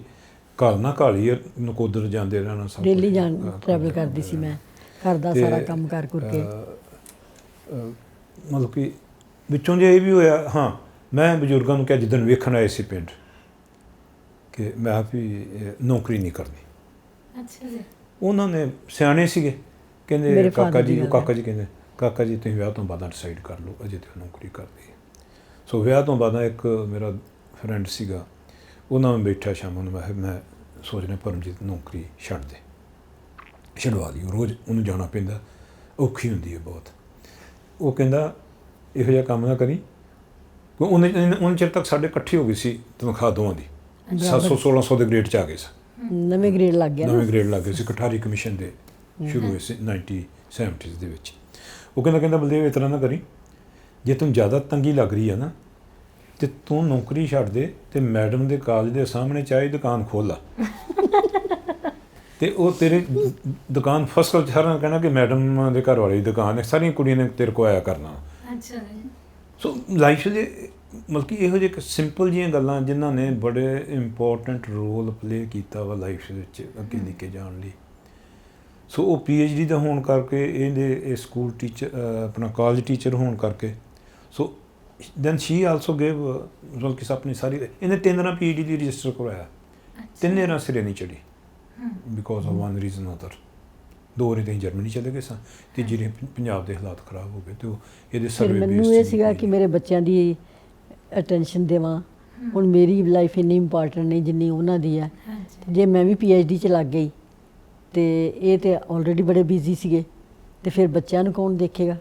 ਘਾਲੀ ਹੈ, ਨਕੋਦਰ ਜਾਂਦੇ ਰਹਿਣਾ, ਸਭ ਡੇਲੀ ਜਾਣ ਟਰੈਵਲ ਕਰਦੀ ਸੀ ਮੈਂ, ਘਰ ਦਾ ਸਾਰਾ ਕੰਮ ਕਰ ਕੇ। ਮਤਲਬ ਕਿ ਵਿੱਚੋਂ ਜੇ ਇਹ ਵੀ ਹੋਇਆ, ਹਾਂ ਮੈਂ ਬਜ਼ੁਰਗਾਂ ਨੂੰ ਕਿਹਾ ਜਿੱਦਣ ਵੇਖਣ ਆਏ ਸੀ ਪਿੰਡ, ਕਿ ਮੈਂ ਵੀ ਨੌਕਰੀ ਨਹੀਂ ਕਰਨੀ। ਅੱਛਾ ਜੀ। ਉਹਨਾਂ ਨੇ ਸਿਆਣੇ ਸੀਗੇ, ਕਹਿੰਦੇ ਕਾਕਾ ਜੀ ਕਹਿੰਦੇ ਕਾਕਾ ਜੀ ਤੁਸੀਂ ਵਿਆਹ ਤੋਂ ਬਾਅਦ ਡਿਸਾਈਡ ਕਰ ਲਓ, ਅਜੇ ਤਾਂ ਨੌਕਰੀ ਕਰਦੀ ਹੈ। ਸੋ ਵਿਆਹ ਤੋਂ ਬਾਅਦ ਇੱਕ ਮੇਰਾ ਫਰੈਂਡ ਸੀਗਾ, ਉਹਨਾਂ ਨੂੰ ਬੈਠਾ ਸ਼ਾਮ ਨੂੰ, ਮੈਂ ਸੋਚ ਰਿਹਾ ਪਰਮਜੀਤ ਨੌਕਰੀ ਛੱਡਵਾ ਦਿਓ, ਰੋਜ਼ ਉਹਨੂੰ ਜਾਣਾ ਪੈਂਦਾ, ਔਖੀ ਹੁੰਦੀ ਹੈ ਬਹੁਤ। ਉਹ ਕਹਿੰਦਾ ਇਹੋ ਜਿਹਾ ਕੰਮ ਨਾ ਕਰੀ, ਕਿਉਂ ਉਹਨੇ ਚਿਰ ਤੱਕ ਸਾਡੇ ਇਕੱਠੀ ਹੋ ਗਈ ਸੀ ਤਨਖਾਹ ਦੋਵਾਂ ਦੀ, 700-1600 ਦੇ ਗ੍ਰੇਡ 'ਚ ਆ ਗਏ ਸੀ। ਨਵੇਂ ਗ੍ਰੇਡ ਲੱਗ ਗਏ ਸੀ, ਕਟਾਰੀ ਕਮਿਸ਼ਨ ਦੇ ਸ਼ੁਰੂ ਹੋਏ ਸੀ 1970s ਦੇ ਵਿੱਚ। ਉਹ ਕਹਿੰਦਾ ਬਲਦੇਵ ਇਸ ਤਰ੍ਹਾਂ ਨਾ ਕਰੀ, ਜੇ ਤੈਨੂੰ ਜ਼ਿਆਦਾ ਤੰਗੀ ਲੱਗ ਰਹੀ ਹੈ ਨਾ ਤੇ ਤੂੰ ਨੌਕਰੀ ਛੱਡ ਦੇ ਤੇ ਮੈਡਮ ਦੇ ਕਾਲਜ ਦੇ ਸਾਹਮਣੇ ਚਾਹੇ ਦੁਕਾਨ ਖੋਲ੍ਹ ਲਾ ਤੇ ਉਹ ਤੇਰੇ ਦੁਕਾਨ ਫਸਟ ਕਲਾਸ ਸਾਰਿਆਂ ਕਹਿਣਾ ਕਿ ਮੈਡਮ ਦੇ ਘਰ ਵਾਲੀ ਦੀ ਦੁਕਾਨ ਹੈ, ਸਾਰੀਆਂ ਕੁੜੀਆਂ ਨੇ ਤੇਰੇ ਕੋਲ ਆਇਆ ਕਰਨਾ। ਅੱਛਾ ਜੀ। ਸੋ ਲਾਈਫ ਦੇ ਮਤਲਬ ਕਿ ਇਹੋ ਜਿਹੇ ਸਿੰਪਲ ਜਿਹੀਆਂ ਗੱਲਾਂ ਜਿਨ੍ਹਾਂ ਨੇ ਬੜੇ ਇੰਪੋਰਟੈਂਟ ਰੋਲ ਪਲੇ ਕੀਤਾ ਵਾ ਲਾਈਫ ਵਿੱਚ ਅੱਗੇ ਲੈ ਕੇ ਜਾਣ ਲਈ। ਸੋ ਉਹ PhD ਦਾ ਹੋਣ ਕਰਕੇ, ਇਹ ਸਕੂਲ ਟੀਚਰ, ਆਪਣਾ ਕਾਲਜ ਟੀਚਰ ਹੋਣ ਕਰਕੇ, so then she also gave ਮਤਲਬ ਕਿ ਆਪਣੀ ਸਾਰੀ, ਇਹਨੇ 3 ਦਿਨਾਂ PhD ਦੀ ਰਜਿਸਟਰ ਕਰਵਾਇਆ, 3 ਦਿਨਾਂ ਸਿਰੇ ਨਹੀਂ ਚੜੀ because of one reason other. 2 ਵਾਰੀ ਤਾਂ ਜਰਮਨੀ ਚਲੇ ਗਏ ਸਾਂ, ਤੀਜੀ ਵਾਰੀ ਪੰਜਾਬ ਦੇ ਹਾਲਾਤ ਖਰਾਬ ਹੋ ਗਏ ਤੇ ਉਹ ਇਹਦੇ ਸਰਵੇ ਬੇਸ। ਮੈਨੂੰ ਇਹ ਸੀਗਾ ਕਿ ਮੇਰੇ ਬੱਚਿਆਂ ਦੀ ਅਟੈਂਸ਼ਨ ਦੇਵਾਂ। ਹੁਣ ਮੇਰੀ ਲਾਈਫ ਇੰਨੀ ਇੰਪੋਰਟੈਂਟ ਨਹੀਂ ਜਿੰਨੀ ਉਹਨਾਂ ਦੀ ਹੈ। ਜੇ ਮੈਂ ਵੀ PhD 'ਚ ਲੱਗ ਗਈ ਤੇ ਇਹ ਤੇ ਆਲਰੇਡੀ ਬੜੇ ਬਿਜ਼ੀ ਸੀਗੇ, ਤੇ ਫਿਰ ਬੱਚਿਆਂ ਨੂੰ ਕੌਣ ਦੇਖੇਗਾ?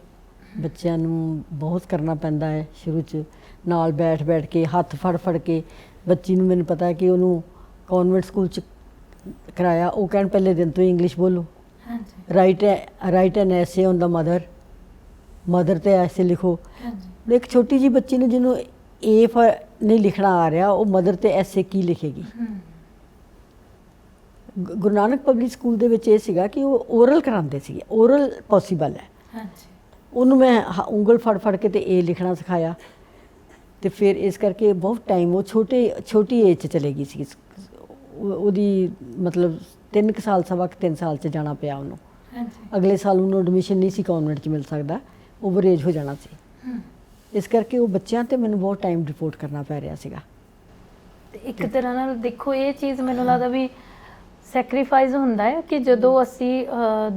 ਬੱਚਿਆਂ ਨੂੰ ਬਹੁਤ ਕਰਨਾ ਪੈਂਦਾ ਹੈ ਸ਼ੁਰੂ 'ਚ, ਨਾਲ ਬੈਠ ਕੇ, ਹੱਥ ਫੜ ਕੇ। ਬੱਚੀ ਨੂੰ ਮੈਨੂੰ ਪਤਾ ਕਿ ਉਹਨੂੰ ਕਨਵੈਂਟ ਸਕੂਲ 'ਚ ਕਰਾਇਆ, ਉਹ ਕਹਿਣ ਪਹਿਲੇ ਦਿਨ ਤੋਂ ਹੀ ਇੰਗਲਿਸ਼ ਬੋਲੋ, ਰਾਈਟ ਐਨ ਐਸੇ ਔਨ ਦਾ ਮਦਰ ਤੇ ਐਸੇ ਲਿਖੋ। ਇੱਕ ਛੋਟੀ ਜਿਹੀ ਬੱਚੀ ਨੂੰ ਜਿਹਨੂੰ ਨਹੀਂ ਲਿਖਣਾ ਆ ਰਿਹਾ, ਉਹ ਮਦਰ ਤੇ ਐਸੇ ਕੀ ਲਿਖੇਗੀ? ਗੁਰੂ ਨਾਨਕ ਪਬਲਿਕ ਸਕੂਲ ਦੇ ਵਿੱਚ ਇਹ ਸੀਗਾ ਕਿ ਉਹ ਓਰਲ ਕਰਾਉਂਦੇ ਸੀਗੇ, ਓਰਲ ਪੋਸੀਬਲ ਹੈ। ਉਹਨੂੰ ਮੈਂ ਉਂਗਲ ਫੜ ਕੇ ਤੇ ਇਹ ਲਿਖਣਾ ਸਿਖਾਇਆ, ਤੇ ਫਿਰ ਇਸ ਕਰਕੇ ਬਹੁਤ ਟਾਈਮ ਉਹ ਛੋਟੀ ਏਜ 'ਚ ਚਲੇ ਗਈ ਸੀ। ਉਹਦੀ ਮਤਲਬ 3 ਸਾਲ, 3 ਸਾਲ 'ਚ ਜਾਣਾ ਪਿਆ ਉਹਨੂੰ। ਅਗਲੇ ਸਾਲ ਉਹਨੂੰ ਐਡਮਿਸ਼ਨ ਨਹੀਂ ਸੀ ਕਨਵੈਂਟ 'ਚ ਮਿਲ ਸਕਦਾ, ਓਵਰ ਏਜ ਹੋ ਜਾਣਾ ਸੀ। ਇਸ ਕਰਕੇ ਉਹ ਬੱਚਿਆਂ ਤੇ ਮੈਨੂੰ ਬਹੁਤ ਟਾਈਮ ਰਿਪੋਰਟ ਕਰਨਾ ਪੈ ਰਿਹਾ ਸੀਗਾ। ਤੇ ਇੱਕ ਤਰ੍ਹਾਂ ਨਾਲ ਦੇਖੋ, ਇਹ ਚੀਜ਼ ਮੈਨੂੰ ਲੱਗਦਾ ਵੀ ਸੈਕਰੀਫਾਈਸ ਹੁੰਦਾ ਹੈ ਕਿ ਜਦੋਂ ਅਸੀਂ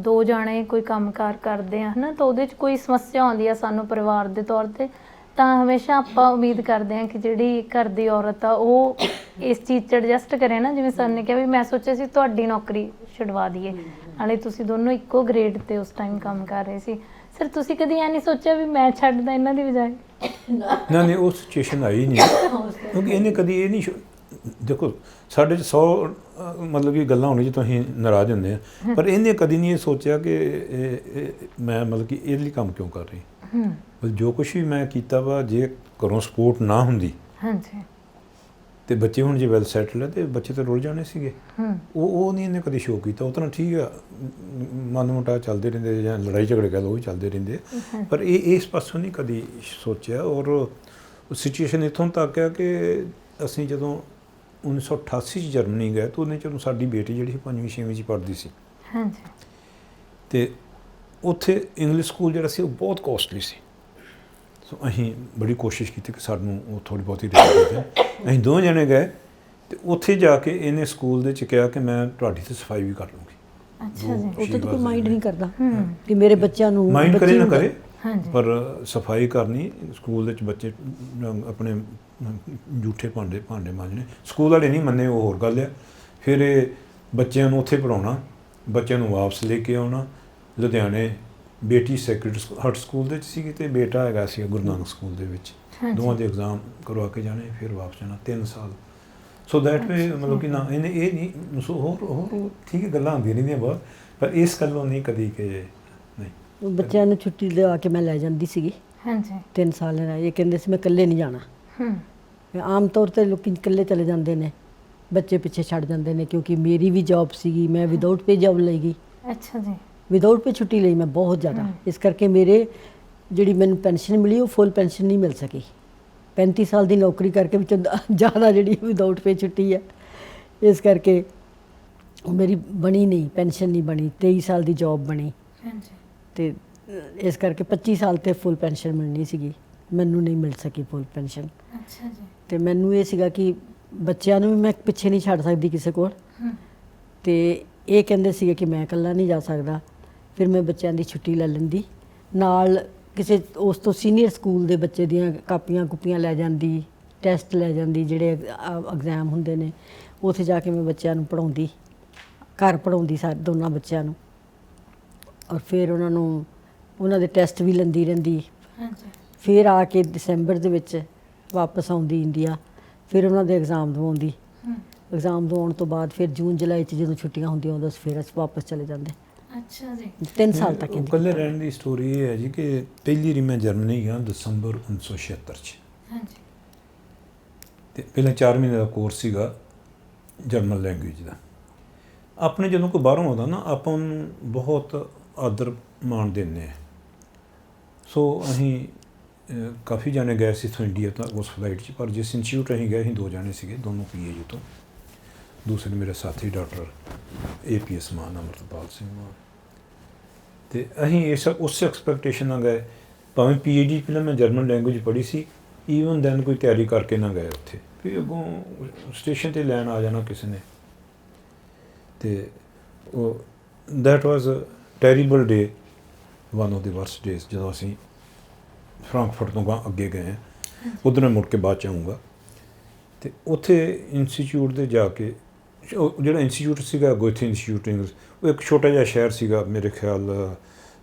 2 ਜਾਣੇ ਕੋਈ ਕੰਮਕਾਰ ਕਰਦੇ ਹਾਂ ਨਾ, ਤਾਂ ਉਹਦੇ 'ਚ ਕੋਈ ਸਮੱਸਿਆ ਆਉਂਦੀ ਆ ਸਾਨੂੰ ਪਰਿਵਾਰ ਦੇ ਤੌਰ 'ਤੇ, ਤਾਂ ਹਮੇਸ਼ਾ ਆਪਾਂ ਉਮੀਦ ਕਰਦੇ ਹਾਂ ਕਿ ਜਿਹੜੀ ਘਰ ਦੀ ਔਰਤ ਆ ਉਹ ਇਸ ਚੀਜ਼ 'ਚ ਐਡਜਸਟ ਕਰੇ ਨਾ। ਜਿਵੇਂ ਸਰ ਨੇ ਕਿਹਾ ਵੀ ਮੈਂ ਸੋਚਿਆ ਸੀ ਤੁਹਾਡੀ ਨੌਕਰੀ ਛੁਡਵਾ ਦਈਏ, ਨਾਲੇ ਤੁਸੀਂ ਦੋਨੋਂ ਇੱਕੋ ਗ੍ਰੇਡ 'ਤੇ ਉਸ ਟਾਈਮ ਕੰਮ ਕਰ ਰਹੇ ਸੀ। ਸਰ ਤੁਸੀਂ ਕਦੀ ਐ ਨਹੀਂ ਸੋਚਿਆ ਵੀ ਮੈਂ ਛੱਡਦਾ ਇਹਨਾਂ ਦੀ ਬਜਾਏ? ਨਹੀਂ, ਉਹ ਸਿਚੁਏਸ਼ਨ ਆਈ ਨਹੀਂ, ਕਿਉਂਕਿ ਇਹਨੇ ਕਦੀ ਇਹ ਨਹੀਂ ਦੇਖੋ ਸਾਡੇ 'ਚ 100 ਮਤਲਬ ਕਿ ਗੱਲਾਂ ਹੋਣੀਆਂ ਜਿੱਥੋਂ ਅਸੀਂ ਨਾਰਾਜ਼ ਹੁੰਦੇ ਹਾਂ, ਪਰ ਇਹਨੇ ਕਦੀ ਨਹੀਂ ਇਹ ਸੋਚਿਆ ਕਿ ਮੈਂ ਮਤਲਬ ਕਿ ਇਹਦੇ ਲਈ ਕੰਮ ਕਿਉਂ ਕਰ ਰਹੀ। ਜੋ ਕੁਛ ਵੀ ਮੈਂ ਕੀਤਾ ਵਾ, ਜੇ ਘਰੋਂ ਸਪੋਰਟ ਨਾ ਹੁੰਦੀ ਤੇ ਬੱਚੇ ਹੁਣ ਜੇ ਵੈਲ ਸੈਟਲ ਹੈ ਤੇ ਬੱਚੇ ਤਾਂ ਰੁੱਲ ਜਾਣੇ ਸੀਗੇ। ਉਹ ਨਹੀਂ ਇਹਨੇ ਕਦੇ ਸ਼ੋਅ ਕੀਤਾ। ਉਹ ਤਾਂ ਠੀਕ ਆ, ਮਨ ਮੁਟਾਵ ਚੱਲਦੇ ਰਹਿੰਦੇ ਜਾਂ ਲੜਾਈ ਝਗੜੇ ਗੱਲ ਉਹ ਵੀ ਚੱਲਦੇ ਰਹਿੰਦੇ, ਪਰ ਇਹ ਇਸ ਪਾਸੋਂ ਨਹੀਂ ਕਦੀ ਸੋਚਿਆ। ਔਰ ਸਿਚੁਏਸ਼ਨ ਇੱਥੋਂ ਤੱਕ ਆ ਕਿ ਅਸੀਂ ਜਦੋਂ 1988 'ਚ ਜਰਮਨੀ ਗਏ ਤਾਂ ਉਹਨੇ ਜਦੋਂ ਸਾਡੀ ਬੇਟੀ ਜਿਹੜੀ 5ਵੀਂ 6ਵੀਂ 'ਚ ਪੜ੍ਹਦੀ ਸੀ, ਹਾਂਜੀ, ਤੇ ਉੱਥੇ ਇੰਗਲਿਸ਼ ਸਕੂਲ ਜਿਹੜਾ ਸੀ ਉਹ ਬਹੁਤ ਕੋਸਟਲੀ ਸੀ। ਸੋ ਅਸੀਂ ਬੜੀ ਕੋਸ਼ਿਸ਼ ਕੀਤੀ ਕਿ ਸਾਨੂੰ ਉਹ ਥੋੜ੍ਹੀ ਬਹੁਤੀ ਦੇ ਦਿੱਤੀ। ਅਸੀਂ ਦੋਵੇਂ ਜਣੇ ਗਏ ਤੇ ਉੱਥੇ ਜਾ ਕੇ ਇਹਨੇ ਸਕੂਲ ਦੇ 'ਚ ਕਿਹਾ ਕਿ ਮੈਂ ਤੁਹਾਡੀ ਤੇ ਸਫਾਈ ਵੀ ਕਰ ਲੂੰਗੀ। ਅੱਛਾ ਜੀ, ਉੱਥੇ ਤਾਂ ਕੋਈ ਮਾਈਂਡ ਨਹੀਂ ਕਰਦਾ ਕਿ ਮੇਰੇ ਬੱਚਿਆਂ ਨੂੰ ਮਾਈਂਡ ਕਰੇ ਨਾ ਕਰੇ, ਹਾਂਜੀ, ਪਰ ਸਫਾਈ ਕਰਨੀ ਸਕੂਲ ਦੇ ਵਿੱਚ ਬੱਚੇ ਆਪਣੇ ਜੂਠੇ ਭਾਂਡੇ ਮਾਂਜਣੇ। ਸਕੂਲ ਵਾਲੇ ਨਹੀਂ ਮੰਨੇ, ਉਹ ਹੋਰ ਗੱਲ ਆ। ਫਿਰ ਇਹ ਬੱਚਿਆਂ ਨੂੰ ਉੱਥੇ ਪੜ੍ਹਾਉਣਾ, ਬੱਚਿਆਂ ਨੂੰ ਵਾਪਸ ਲੈ ਕੇ ਆਉਣਾ। ਲੁਧਿਆਣੇ ਬੇਟੀ ਸੈਕਰਡ ਹਾਰਟ ਸਕੂਲ ਦੇ ਵਿੱਚ ਸੀਗੀ ਤੇ ਬੇਟਾ ਹੈਗਾ ਸੀ ਗੁਰੂ ਨਾਨਕ ਸਕੂਲ ਦੇ ਵਿੱਚ। ਦੋਵਾਂ ਦੇ ਐਗਜ਼ਾਮ ਕਰਵਾ ਕੇ ਜਾਣੇ, ਫਿਰ ਵਾਪਸ ਜਾਣਾ 3 ਸਾਲ। ਸੋ ਦੈਟ ਵੇ ਮਤਲਬ ਕਿ ਨਾ ਇਹਨੇ ਇਹ ਨਹੀਂ ਹੋਰ ਠੀਕ ਹੈ, ਗੱਲਾਂ ਆਉਂਦੀਆਂ ਰਹਿੰਦੀਆਂ ਬਹੁਤ, ਪਰ ਇਸ ਗੱਲੋਂ ਨਹੀਂ ਕਦੀ ਕਿ ਨਹੀਂ। ਬੱਚਿਆਂ ਨੂੰ ਛੁੱਟੀ ਲਵਾ ਕੇ ਮੈਂ ਲੈ ਜਾਂਦੀ ਸੀਗੀ। ਹਾਂਜੀ, 3 ਸਾਲ ਇਹਨਾਂ ਇਹ ਕਹਿੰਦੇ ਸੀ ਮੈਂ ਇਕੱਲੇ ਨਹੀਂ ਜਾਣਾ। ਆਮ ਤੌਰ ਤੇ ਲੋਕੀ ਇਕੱਲੇ ਚਲੇ ਜਾਂਦੇ ਨੇ, ਬੱਚੇ ਪਿੱਛੇ ਛੱਡ ਜਾਂਦੇ ਨੇ, ਕਿਉਂਕਿ ਮੇਰੀ ਵੀ ਜੌਬ ਸੀਗੀ, ਮੈਂ ਵਿਦਆਊਟ ਪੇ ਜੌਬ ਲਈ ਗਈ। ਅੱਛਾ ਜੀ, ਵਿਦਆਊਟ ਪੇ ਛੁੱਟੀ ਲਈ ਮੈਂ ਬਹੁਤ ਜ਼ਿਆਦਾ। ਇਸ ਕਰਕੇ ਮੇਰੇ ਜਿਹੜੀ ਮੈਨੂੰ ਪੈਨਸ਼ਨ ਮਿਲੀ ਉਹ ਫੁੱਲ ਪੈਨਸ਼ਨ ਨਹੀਂ ਮਿਲ ਸਕੀ। 35 ਸਾਲ ਦੀ ਨੌਕਰੀ ਕਰਕੇ ਵਿੱਚੋਂ ਜ਼ਿਆਦਾ ਜਿਹੜੀ ਵਿਦਆਊਟ ਪੇ ਛੁੱਟੀ ਹੈ, ਇਸ ਕਰਕੇ ਮੇਰੀ ਬਣੀ ਨਹੀਂ, ਪੈਨਸ਼ਨ ਨਹੀਂ ਬਣੀ। 23 ਸਾਲ ਦੀ ਜੌਬ ਬਣੀ ਤੇ ਇਸ ਕਰਕੇ 25 ਸਾਲ ਤੇ ਫੁੱਲ ਪੈਨਸ਼ਨ ਮਿਲਣੀ ਸੀਗੀ, ਮੈਨੂੰ ਨਹੀਂ ਮਿਲ ਸਕੀ ਫੁੱਲ ਪੈਨਸ਼ਨ। ਅੱਛਾ ਜੀ, ਤੇ ਮੈਨੂੰ ਇਹ ਸੀਗਾ ਕਿ ਬੱਚਿਆਂ ਨੂੰ ਵੀ ਮੈਂ ਪਿੱਛੇ ਨਹੀਂ ਛੱਡ ਸਕਦੀ ਕਿਸੇ ਕੋਲ, ਤੇ ਇਹ ਕਹਿੰਦੇ ਸੀਗੇ ਕਿ ਮੈਂ ਇਕੱਲਾ ਨਹੀਂ ਜਾ ਸਕਦਾ। ਫਿਰ ਮੈਂ ਬੱਚਿਆਂ ਦੀ ਛੁੱਟੀ ਲੈ ਲੈਂਦੀ, ਨਾਲ ਕਿਸੇ ਉਸ ਤੋਂ ਸੀਨੀਅਰ ਸਕੂਲ ਦੇ ਬੱਚੇ ਦੀਆਂ ਕਾਪੀਆਂ ਕੁਪੀਆਂ ਲੈ ਜਾਂਦੀ, ਟੈਸਟ ਲੈ ਜਾਂਦੀ, ਜਿਹੜੇ ਐਗਜ਼ਾਮ ਹੁੰਦੇ ਨੇ ਉੱਥੇ ਜਾ ਕੇ ਮੈਂ ਬੱਚਿਆਂ ਨੂੰ ਪੜ੍ਹਾਉਂਦੀ, ਘਰ ਪੜ੍ਹਾਉਂਦੀ ਸਾਰੇ ਦੋਨਾਂ ਬੱਚਿਆਂ ਨੂੰ। ਔਰ ਫਿਰ ਉਹਨਾਂ ਨੂੰ ਉਹਨਾਂ ਦੇ ਟੈਸਟ ਵੀ ਲੈਂਦੀ ਰਹਿੰਦੀ। ਫਿਰ ਆ ਕੇ ਦਸੰਬਰ ਦੇ ਵਿੱਚ ਵਾਪਸ ਆਉਂਦੀ ਇੰਡੀਆ, ਫਿਰ ਉਹਨਾਂ ਦੇ ਐਗਜ਼ਾਮ ਦਵਾਉਂਦੀ। ਐਗਜ਼ਾਮ ਦਵਾਉਣ ਤੋਂ ਬਾਅਦ ਫਿਰ ਜੂਨ ਜੁਲਾਈ 'ਚ ਜਦੋਂ ਛੁੱਟੀਆਂ ਹੁੰਦੀਆਂ ਉਦੋਂ ਫਿਰ ਅਸੀਂ ਵਾਪਸ ਚਲੇ ਜਾਂਦੇ। ਅੱਛਾ ਜੀ, 3 ਸਾਲ ਤੱਕ। ਇਕੱਲੇ ਰਹਿਣ ਦੀ ਸਟੋਰੀ ਇਹ ਹੈ ਜੀ ਕਿ ਪਹਿਲੀ ਵਾਰੀ ਮੈਂ ਜਰਮਨੀ ਗਿਆ ਦਸੰਬਰ 1976 'ਚ। ਹਾਂਜੀ, ਤੇ ਪਹਿਲਾਂ 4 ਮਹੀਨੇ ਦਾ ਕੋਰਸ ਸੀਗਾ ਜਰਮਨ ਲੈਂਗੁਏਜ ਦਾ। ਆਪਣੇ ਜਦੋਂ ਕੋਈ ਬਾਹਰੋਂ ਆਉਂਦਾ ਨਾ, ਆਪਾਂ ਉਹਨੂੰ ਬਹੁਤ ਆਦਰ ਮਾਣ ਦਿੰਦੇ ਹਾਂ। ਸੋ ਅਸੀਂ ਕਾਫੀ ਜਾਣੇ ਗਏ ਸੀ ਇੱਥੋਂ ਇੰਡੀਆ ਤੋਂ ਉਸ ਫਲਾਈਟ 'ਚ, ਪਰ ਜਿਸ ਇੰਸਟੀਚਿਊਟ ਅਸੀਂ ਗਏ ਅਸੀਂ 2 ਜਾਣੇ ਸੀਗੇ, ਦੋਨੋਂ PAU ਤੋਂ। ਦੂਸਰੇ ਮੇਰੇ ਸਾਥੀ ਡਾਕਟਰ APS ਮਾਨ ਅਮਰਤਪਾਲ ਸਿੰਘ ਮਾਨ। ਤੇ ਅਸੀਂ ਉਸ ਐਕਸਪੈਕਟੇਸ਼ਨ ਨਾਲ ਗਏ, ਭਾਵੇਂ PhD ਪਹਿਲਾਂ ਮੈਂ ਜਰਮਨ ਲੈਂਗੁਏਜ ਪੜ੍ਹੀ ਸੀ, ਈਵਨ ਦੈਨ ਕੋਈ ਤਿਆਰੀ ਕਰਕੇ ਨਾ ਗਏ ਉੱਥੇ। ਫਿਰ ਅੱਗੋਂ ਸਟੇਸ਼ਨ 'ਤੇ ਲੈਣ ਆ ਜਾਣਾ ਕਿਸੇ ਨੇ। ਤੇ ਉਹ that was a terrible day, one of the worst days, ਜਦੋਂ ਅਸੀਂ ਫਰਾਂਕਫਰਟ ਤੋਂ ਅੱਗੇ ਗਏ ਹਾਂ। ਉੱਧਰ ਮੈਂ ਮੁੜ ਕੇ ਬਾਅਦ 'ਚ ਆਊਂਗਾ। ਅਤੇ ਉੱਥੇ ਇੰਸਟੀਚਿਊਟ ਦੇ ਜਾ ਕੇ, ਜਿਹੜਾ ਇੰਸਟੀਚਿਊਟ ਸੀਗਾ ਗੋਇਥੇ ਇੰਸਟੀਚਿਊਟ ਇੰਗਲਿਸ਼, ਉਹ ਇੱਕ ਛੋਟਾ ਜਿਹਾ ਸ਼ਹਿਰ ਸੀਗਾ, ਮੇਰੇ ਖਿਆਲ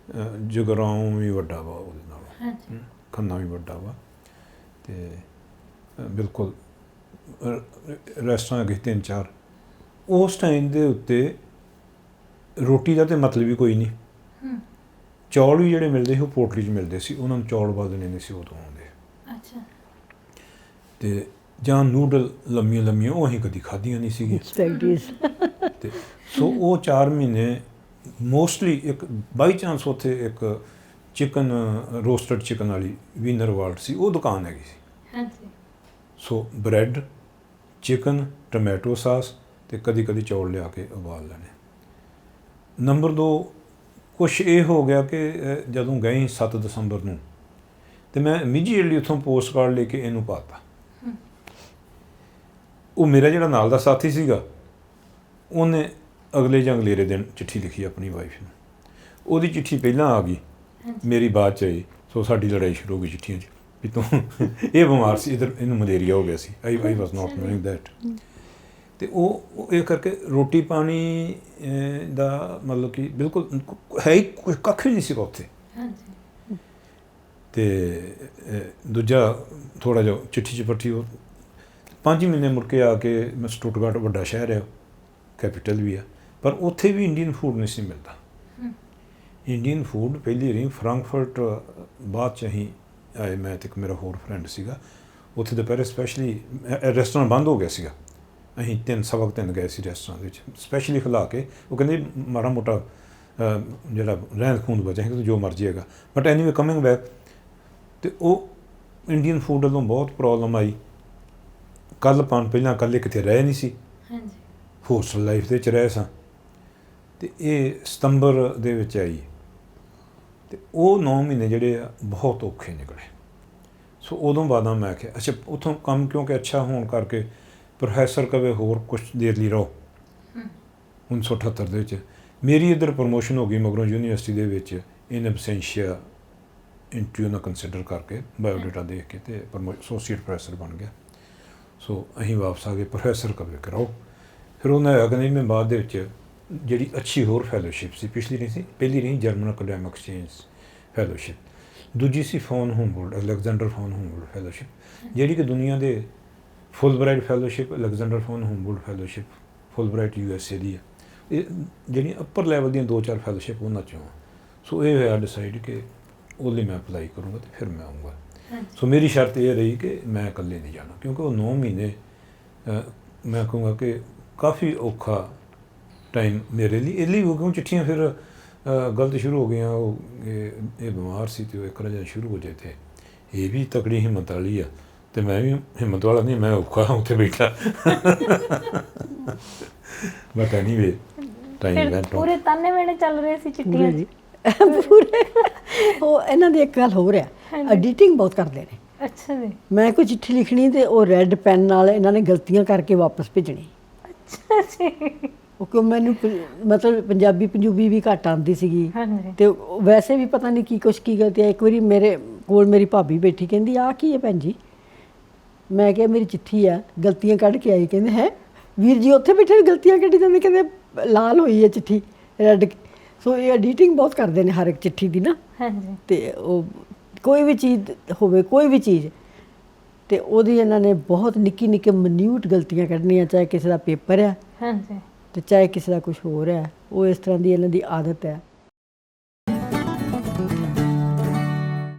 ਜਗਰਾਓਂ ਵੀ ਵੱਡਾ ਵਾ ਉਹਦੇ ਨਾਲ, ਖੰਨਾ ਵੀ ਵੱਡਾ ਵਾ। ਅਤੇ ਬਿਲਕੁਲ ਰੈਸਟੋਰੈਂਟ ਹੈਗੇ 3-4। ਉਸ ਟਾਈਮ ਦੇ ਉੱਤੇ ਰੋਟੀ ਦਾ ਤਾਂ ਮਤਲਬ ਹੀ ਕੋਈ ਨਹੀਂ। ਚੌਲ ਵੀ ਜਿਹੜੇ ਮਿਲਦੇ ਸੀ ਉਹ ਪੋਟਲੀ 'ਚ ਮਿਲਦੇ ਸੀ, ਉਹਨਾਂ ਨੂੰ ਚੌਲ ਬਦਲਣੇ ਨਹੀਂ ਸੀ ਉਦੋਂ ਆਉਂਦੇ। ਅੱਛਾ। ਅਤੇ ਜਾਂ ਨੂਡਲ ਲੰਮੀਆਂ ਉਹ ਅਸੀਂ ਕਦੀ ਖਾਧੀਆਂ ਨਹੀਂ ਸੀਗੀਆਂ। ਅਤੇ ਸੋ ਉਹ 4 ਮਹੀਨੇ ਮੋਸਟਲੀ ਇੱਕ ਬਾਈ ਚਾਂਸ ਉੱਥੇ ਇੱਕ ਚਿਕਨ ਰੋਸਟਡ ਚਿਕਨ ਵਾਲੀ ਵੀਨਰ ਵਾਲਟ ਸੀ, ਉਹ ਦੁਕਾਨ ਹੈਗੀ ਸੀ। ਹਾਂਜੀ। ਸੋ ਬਰੈਡ, ਚਿਕਨ, ਟਮੈਟੋ ਸਾਸ ਅਤੇ ਕਦੀ ਚੌਲ ਲਿਆ ਕੇ ਉਬਾਲ ਲੈਣੇ। ਨੰਬਰ 2, ਕੁਛ ਇਹ ਹੋ ਗਿਆ ਕਿ ਜਦੋਂ ਗਏ 7 ਦਸੰਬਰ ਨੂੰ, ਅਤੇ ਮੈਂ ਇਮੀਡੀਏਟਲੀ ਉੱਥੋਂ ਪੋਸਟ ਕਾਰਡ ਲੈ ਕੇ ਇਹਨੂੰ ਪਾਤਾ। ਉਹ ਮੇਰਾ ਜਿਹੜਾ ਨਾਲ ਦਾ ਸਾਥੀ ਸੀਗਾ, ਉਹਨੇ ਅਗਲੇ ਜਾਂ ਅਗਲੇਰੇ ਦਿਨ ਚਿੱਠੀ ਲਿਖੀ ਆਪਣੀ ਵਾਈਫ ਨੂੰ। ਉਹਦੀ ਚਿੱਠੀ ਪਹਿਲਾਂ ਆ ਗਈ, ਮੇਰੀ ਬਾਅਦ 'ਚ ਆਈ। ਸੋ ਸਾਡੀ ਲੜਾਈ ਸ਼ੁਰੂ ਹੋ ਗਈ ਚਿੱਠੀਆਂ 'ਚ ਵੀ ਤੂੰ ਇਹ ਬਿਮਾਰ ਸੀ, ਇੱਧਰ ਇਹਨੂੰ ਮਲੇਰੀਆ ਹੋ ਗਿਆ ਸੀ। ਆਈ ਵਾਜ਼ ਨਾਟ ਨੋਇੰਗ ਦੈਟ। ਅਤੇ ਉਹ ਇਹ ਕਰਕੇ ਰੋਟੀ ਪਾਣੀ ਦਾ ਮਤਲਬ ਕਿ ਬਿਲਕੁਲ ਹੈ ਹੀ ਕੱਖ ਵੀ ਨਹੀਂ ਸੀਗਾ ਉੱਥੇ। ਅਤੇ ਦੂਜਾ ਥੋੜ੍ਹਾ ਜਿਹਾ ਚਿੱਠੀ ਚਪੱਠੀ, ਉਹ 5 ਮਹੀਨੇ ਮੁੜ ਕੇ ਆ ਕੇ ਮੈਂ ਸਟੁੱਟਗਾਰਟ ਵੱਡਾ ਸ਼ਹਿਰ ਹੈ, ਕੈਪੀਟਲ ਵੀ ਆ, ਪਰ ਉੱਥੇ ਵੀ ਇੰਡੀਅਨ ਫੂਡ ਨਹੀਂ ਸੀ ਮਿਲਦਾ। ਇੰਡੀਅਨ ਫੂਡ ਪਹਿਲੀ ਵਾਰੀ ਫਰਾਂਕਫਰਟ ਬਾਅਦ 'ਚ ਅਸੀਂ ਆਏ, ਮੈਂ ਅਤੇ ਇੱਕ ਮੇਰਾ ਹੋਰ ਫਰੈਂਡ ਸੀਗਾ। ਉੱਥੇ ਦੁਪਹਿਰੇ ਸਪੈਸ਼ਲੀ ਰੈਸਟੋਰੈਂਟ ਬੰਦ ਹੋ ਗਿਆ ਸੀਗਾ, ਅਸੀਂ 3 ਗਏ ਸੀ ਰੈਸਟੋਰੈਂਟ ਦੇ ਵਿੱਚ ਸਪੈਸ਼ਲੀ ਖਿਲਾ ਕੇ। ਉਹ ਕਹਿੰਦੇ ਮਾੜਾ ਮੋਟਾ ਜਿਹੜਾ ਰਹਿੰਦ ਖੂੰਦ ਬਚਿਆ ਕਿ ਜੋ ਮਰਜ਼ੀ ਹੈਗਾ, ਬਟ ਐਨੀਵੇ ਕਮਿੰਗ ਬੈਕ, ਅਤੇ ਉਹ ਇੰਡੀਅਨ ਫੂਡ ਵੱਲੋਂ ਬਹੁਤ ਪ੍ਰੋਬਲਮ ਆਈ। ਪਹਿਲਾਂ ਇਕੱਲੇ ਕਿਤੇ ਰਹੇ ਨਹੀਂ ਸੀ, ਹੋਸਟਲ ਲਾਈਫ ਦੇ ਵਿੱਚ ਰਹੇ ਸਾਂ, ਅਤੇ ਇਹ ਸਤੰਬਰ ਦੇ ਵਿੱਚ ਆਈ, ਅਤੇ ਉਹ 9 ਮਹੀਨੇ ਜਿਹੜੇ ਆ ਬਹੁਤ ਔਖੇ ਨਿਕਲੇ। ਸੋ ਉਦੋਂ ਬਾਅਦ ਮੈਂ ਕਿਹਾ ਅੱਛਾ ਉੱਥੋਂ ਕੰਮ ਕਿਉਂਕਿ ਅੱਛਾ ਹੋਣ ਕਰਕੇ ਪ੍ਰੋਫੈਸਰ ਕਵੇ ਹੋਰ ਕੁਛ ਦੇਰ ਲਈ ਰਹੋ। 1978 ਦੇ ਵਿੱਚ ਮੇਰੀ ਇੱਧਰ ਪ੍ਰਮੋਸ਼ਨ ਹੋ ਗਈ, ਮਗਰੋਂ ਯੂਨੀਵਰਸਿਟੀ ਦੇ ਵਿੱਚ ਇਨ ਐਬਸੈਂਸ਼ੀਆ ਇੰਟਰਵਿਊ ਨਾਲ ਕੰਸੀਡਰ ਕਰਕੇ ਬਾਇਓਡਾਟਾ ਦੇਖ ਕੇ ਅਤੇ ਐਸੋਸੀਏਟ ਪ੍ਰੋਫੈਸਰ ਬਣ ਗਿਆ। ਸੋ ਅਸੀਂ ਵਾਪਸ ਆ ਗਏ, ਪ੍ਰੋਫੈਸਰ ਕਵੇ ਕਰਾਓ। ਫਿਰ ਉਹਨਾਂ ਹੋਇਆ ਕਹਿੰਦੇ ਮੈਂ ਬਾਅਦ ਦੇ ਵਿੱਚ ਜਿਹੜੀ ਅੱਛੀ ਹੋਰ ਫੈਲੋਸ਼ਿਪ ਸੀ, ਪਿਛਲੀ ਨਹੀਂ ਸੀ, ਪਹਿਲੀ ਰਹੀ ਜਰਮਨ ਅਕੈਡਮਿਕ ਐਕਸਚੇਂਜ ਫੈਲੋਸ਼ਿਪ, ਦੂਜੀ ਸੀ von Humboldt, Alexander von Humboldt fellowship, ਜਿਹੜੀ ਕਿ ਦੁਨੀਆ ਦੇ Fulbright fellowship, Alexander von Humboldt fellowship, Fulbright USA ਦੀ ਆ। ਇਹ ਜਿਹੜੀਆਂ ਅੱਪਰ ਲੈਵਲ ਦੀਆਂ 2-4 ਫੈਲੋਸ਼ਿਪ ਉਹਨਾਂ 'ਚੋਂ ਆ। ਸੋ ਇਹ ਹੋਇਆ ਡਿਸਾਈਡ ਕਿ ਉਹਦੇ ਲਈ ਮੈਂ ਅਪਲਾਈ ਕਰੂੰਗਾ ਅਤੇ ਫਿਰ ਮੈਂ ਆਊਂਗਾ। ਸੋ ਮੇਰੀ ਸ਼ਰਤ ਇਹ ਰਹੀ ਕਿ ਮੈਂ ਇਕੱਲੇ ਨਹੀਂ ਜਾਣਾ, ਕਿਉਂਕਿ ਉਹ 9 ਮਹੀਨੇ ਮੈਂ ਕਹੂੰਗਾ ਕਿ ਕਾਫੀ ਔਖਾ ਟਾਈਮ ਮੇਰੇ ਲਈ ਇਹ ਲਈ ਹੋ ਗਿਆ। ਚਿੱਠੀਆਂ ਫਿਰ ਗਲਤ ਸ਼ੁਰੂ ਹੋ ਗਈਆਂ। ਉਹ ਇਹ ਬਿਮਾਰ ਸੀ ਅਤੇ ਉਹ ਇੱਕ ਰਜਾ ਸ਼ੁਰੂ ਹੋ ਜਾਏ, ਤੇ ਇਹ ਵੀ ਤਕੜੀ ਹਿੰਮਤ ਵਾਲੀ ਆ, ਅਤੇ ਮੈਂ ਵੀ ਹਿੰਮਤ ਵਾਲਾ ਨਹੀਂ, ਮੈਂ ਔਖਾ ਉੱਥੇ ਬੈਠਾ। ਬਟ ਐਨੀਵੇ ਟਾਈਮ ਵੈਂਟ ਪੂਰੇ ਤਾਨੇ ਮੇਣੇ ਚੱਲ ਰਹੇ ਸੀ ਚਿੱਠੀਆਂ ਜੀ ਪੂਰੇ। ਉਹ ਇਹਨਾਂ ਦੀ ਇੱਕ ਗੱਲ ਹੋਰ ਆ, ਐਡੀਟਿੰਗ ਬਹੁਤ ਕਰਦੇ ਨੇ। ਅੱਛਾ ਜੀ। ਮੈਂ ਕੋਈ ਚਿੱਠੀ ਲਿਖਣੀ ਤੇ ਉਹ ਰੈੱਡ ਪੈਨ ਨਾਲ ਇਹਨਾਂ ਨੇ ਗਲਤੀਆਂ ਕਰਕੇ ਵਾਪਸ ਭੇਜਣੀ। ਅੱਛਾ ਜੀ। ਉਹ ਕਿਉਂ ਮੈਨੂੰ ਮਤਲਬ ਪੰਜਾਬੀ ਵੀ ਘੱਟ ਆਉਂਦੀ ਸੀਗੀ, ਤੇ ਵੈਸੇ ਵੀ ਪਤਾ ਨਹੀਂ ਕੀ ਕੁਛ ਕੀ ਗਲਤੀ ਆ। ਇੱਕ ਵਾਰੀ ਮੇਰੇ ਕੋਲ ਮੇਰੀ ਭਾਬੀ ਬੈਠੀ, ਕਹਿੰਦੀ ਆਹ ਕੀ ਹੈ ਭੈਣ ਜੀ? ਮੈਂ ਕਿਹਾ ਮੇਰੀ ਚਿੱਠੀ ਆ, ਗਲਤੀਆਂ ਕੱਢ ਕੇ ਆਈ। ਕਹਿੰਦੇ ਹੈ ਵੀਰ ਜੀ ਉੱਥੇ ਬੈਠੇ ਵੀ ਗਲਤੀਆਂ ਕੱਢੀ ਜਾਂਦੇ, ਕਹਿੰਦੇ ਲਾਲ ਹੋਈ ਹੈ ਚਿੱਠੀ ਰੈੱਡ। ਸੋ ਇਹ ਐਡੀਟਿੰਗ ਬਹੁਤ ਕਰਦੇ ਨੇ ਹਰ ਇੱਕ ਚਿੱਠੀ ਦੀ ਨਾ। ਹਾਂਜੀ। ਤੇ ਉਹ ਕੋਈ ਵੀ ਚੀਜ਼ ਹੋਵੇ, ਕੋਈ ਵੀ ਚੀਜ਼, ਤੇ ਉਹਦੀ ਇਹਨਾਂ ਨੇ ਬਹੁਤ ਨਿੱਕੀ ਮਨਿਊਟ ਗਲਤੀਆਂ ਕੱਢਣੀਆਂ, ਚਾਹੇ ਕਿਸੇ ਦਾ ਪੇਪਰ ਆ, ਹਾਂਜੀ, ਤੇ ਚਾਹੇ ਕਿਸੇ ਦਾ ਕੁਝ ਹੋਰ ਹੈ। ਉਹ ਇਸ ਤਰ੍ਹਾਂ ਦੀ ਇਹਨਾਂ ਦੀ ਆਦਤ ਹੈ।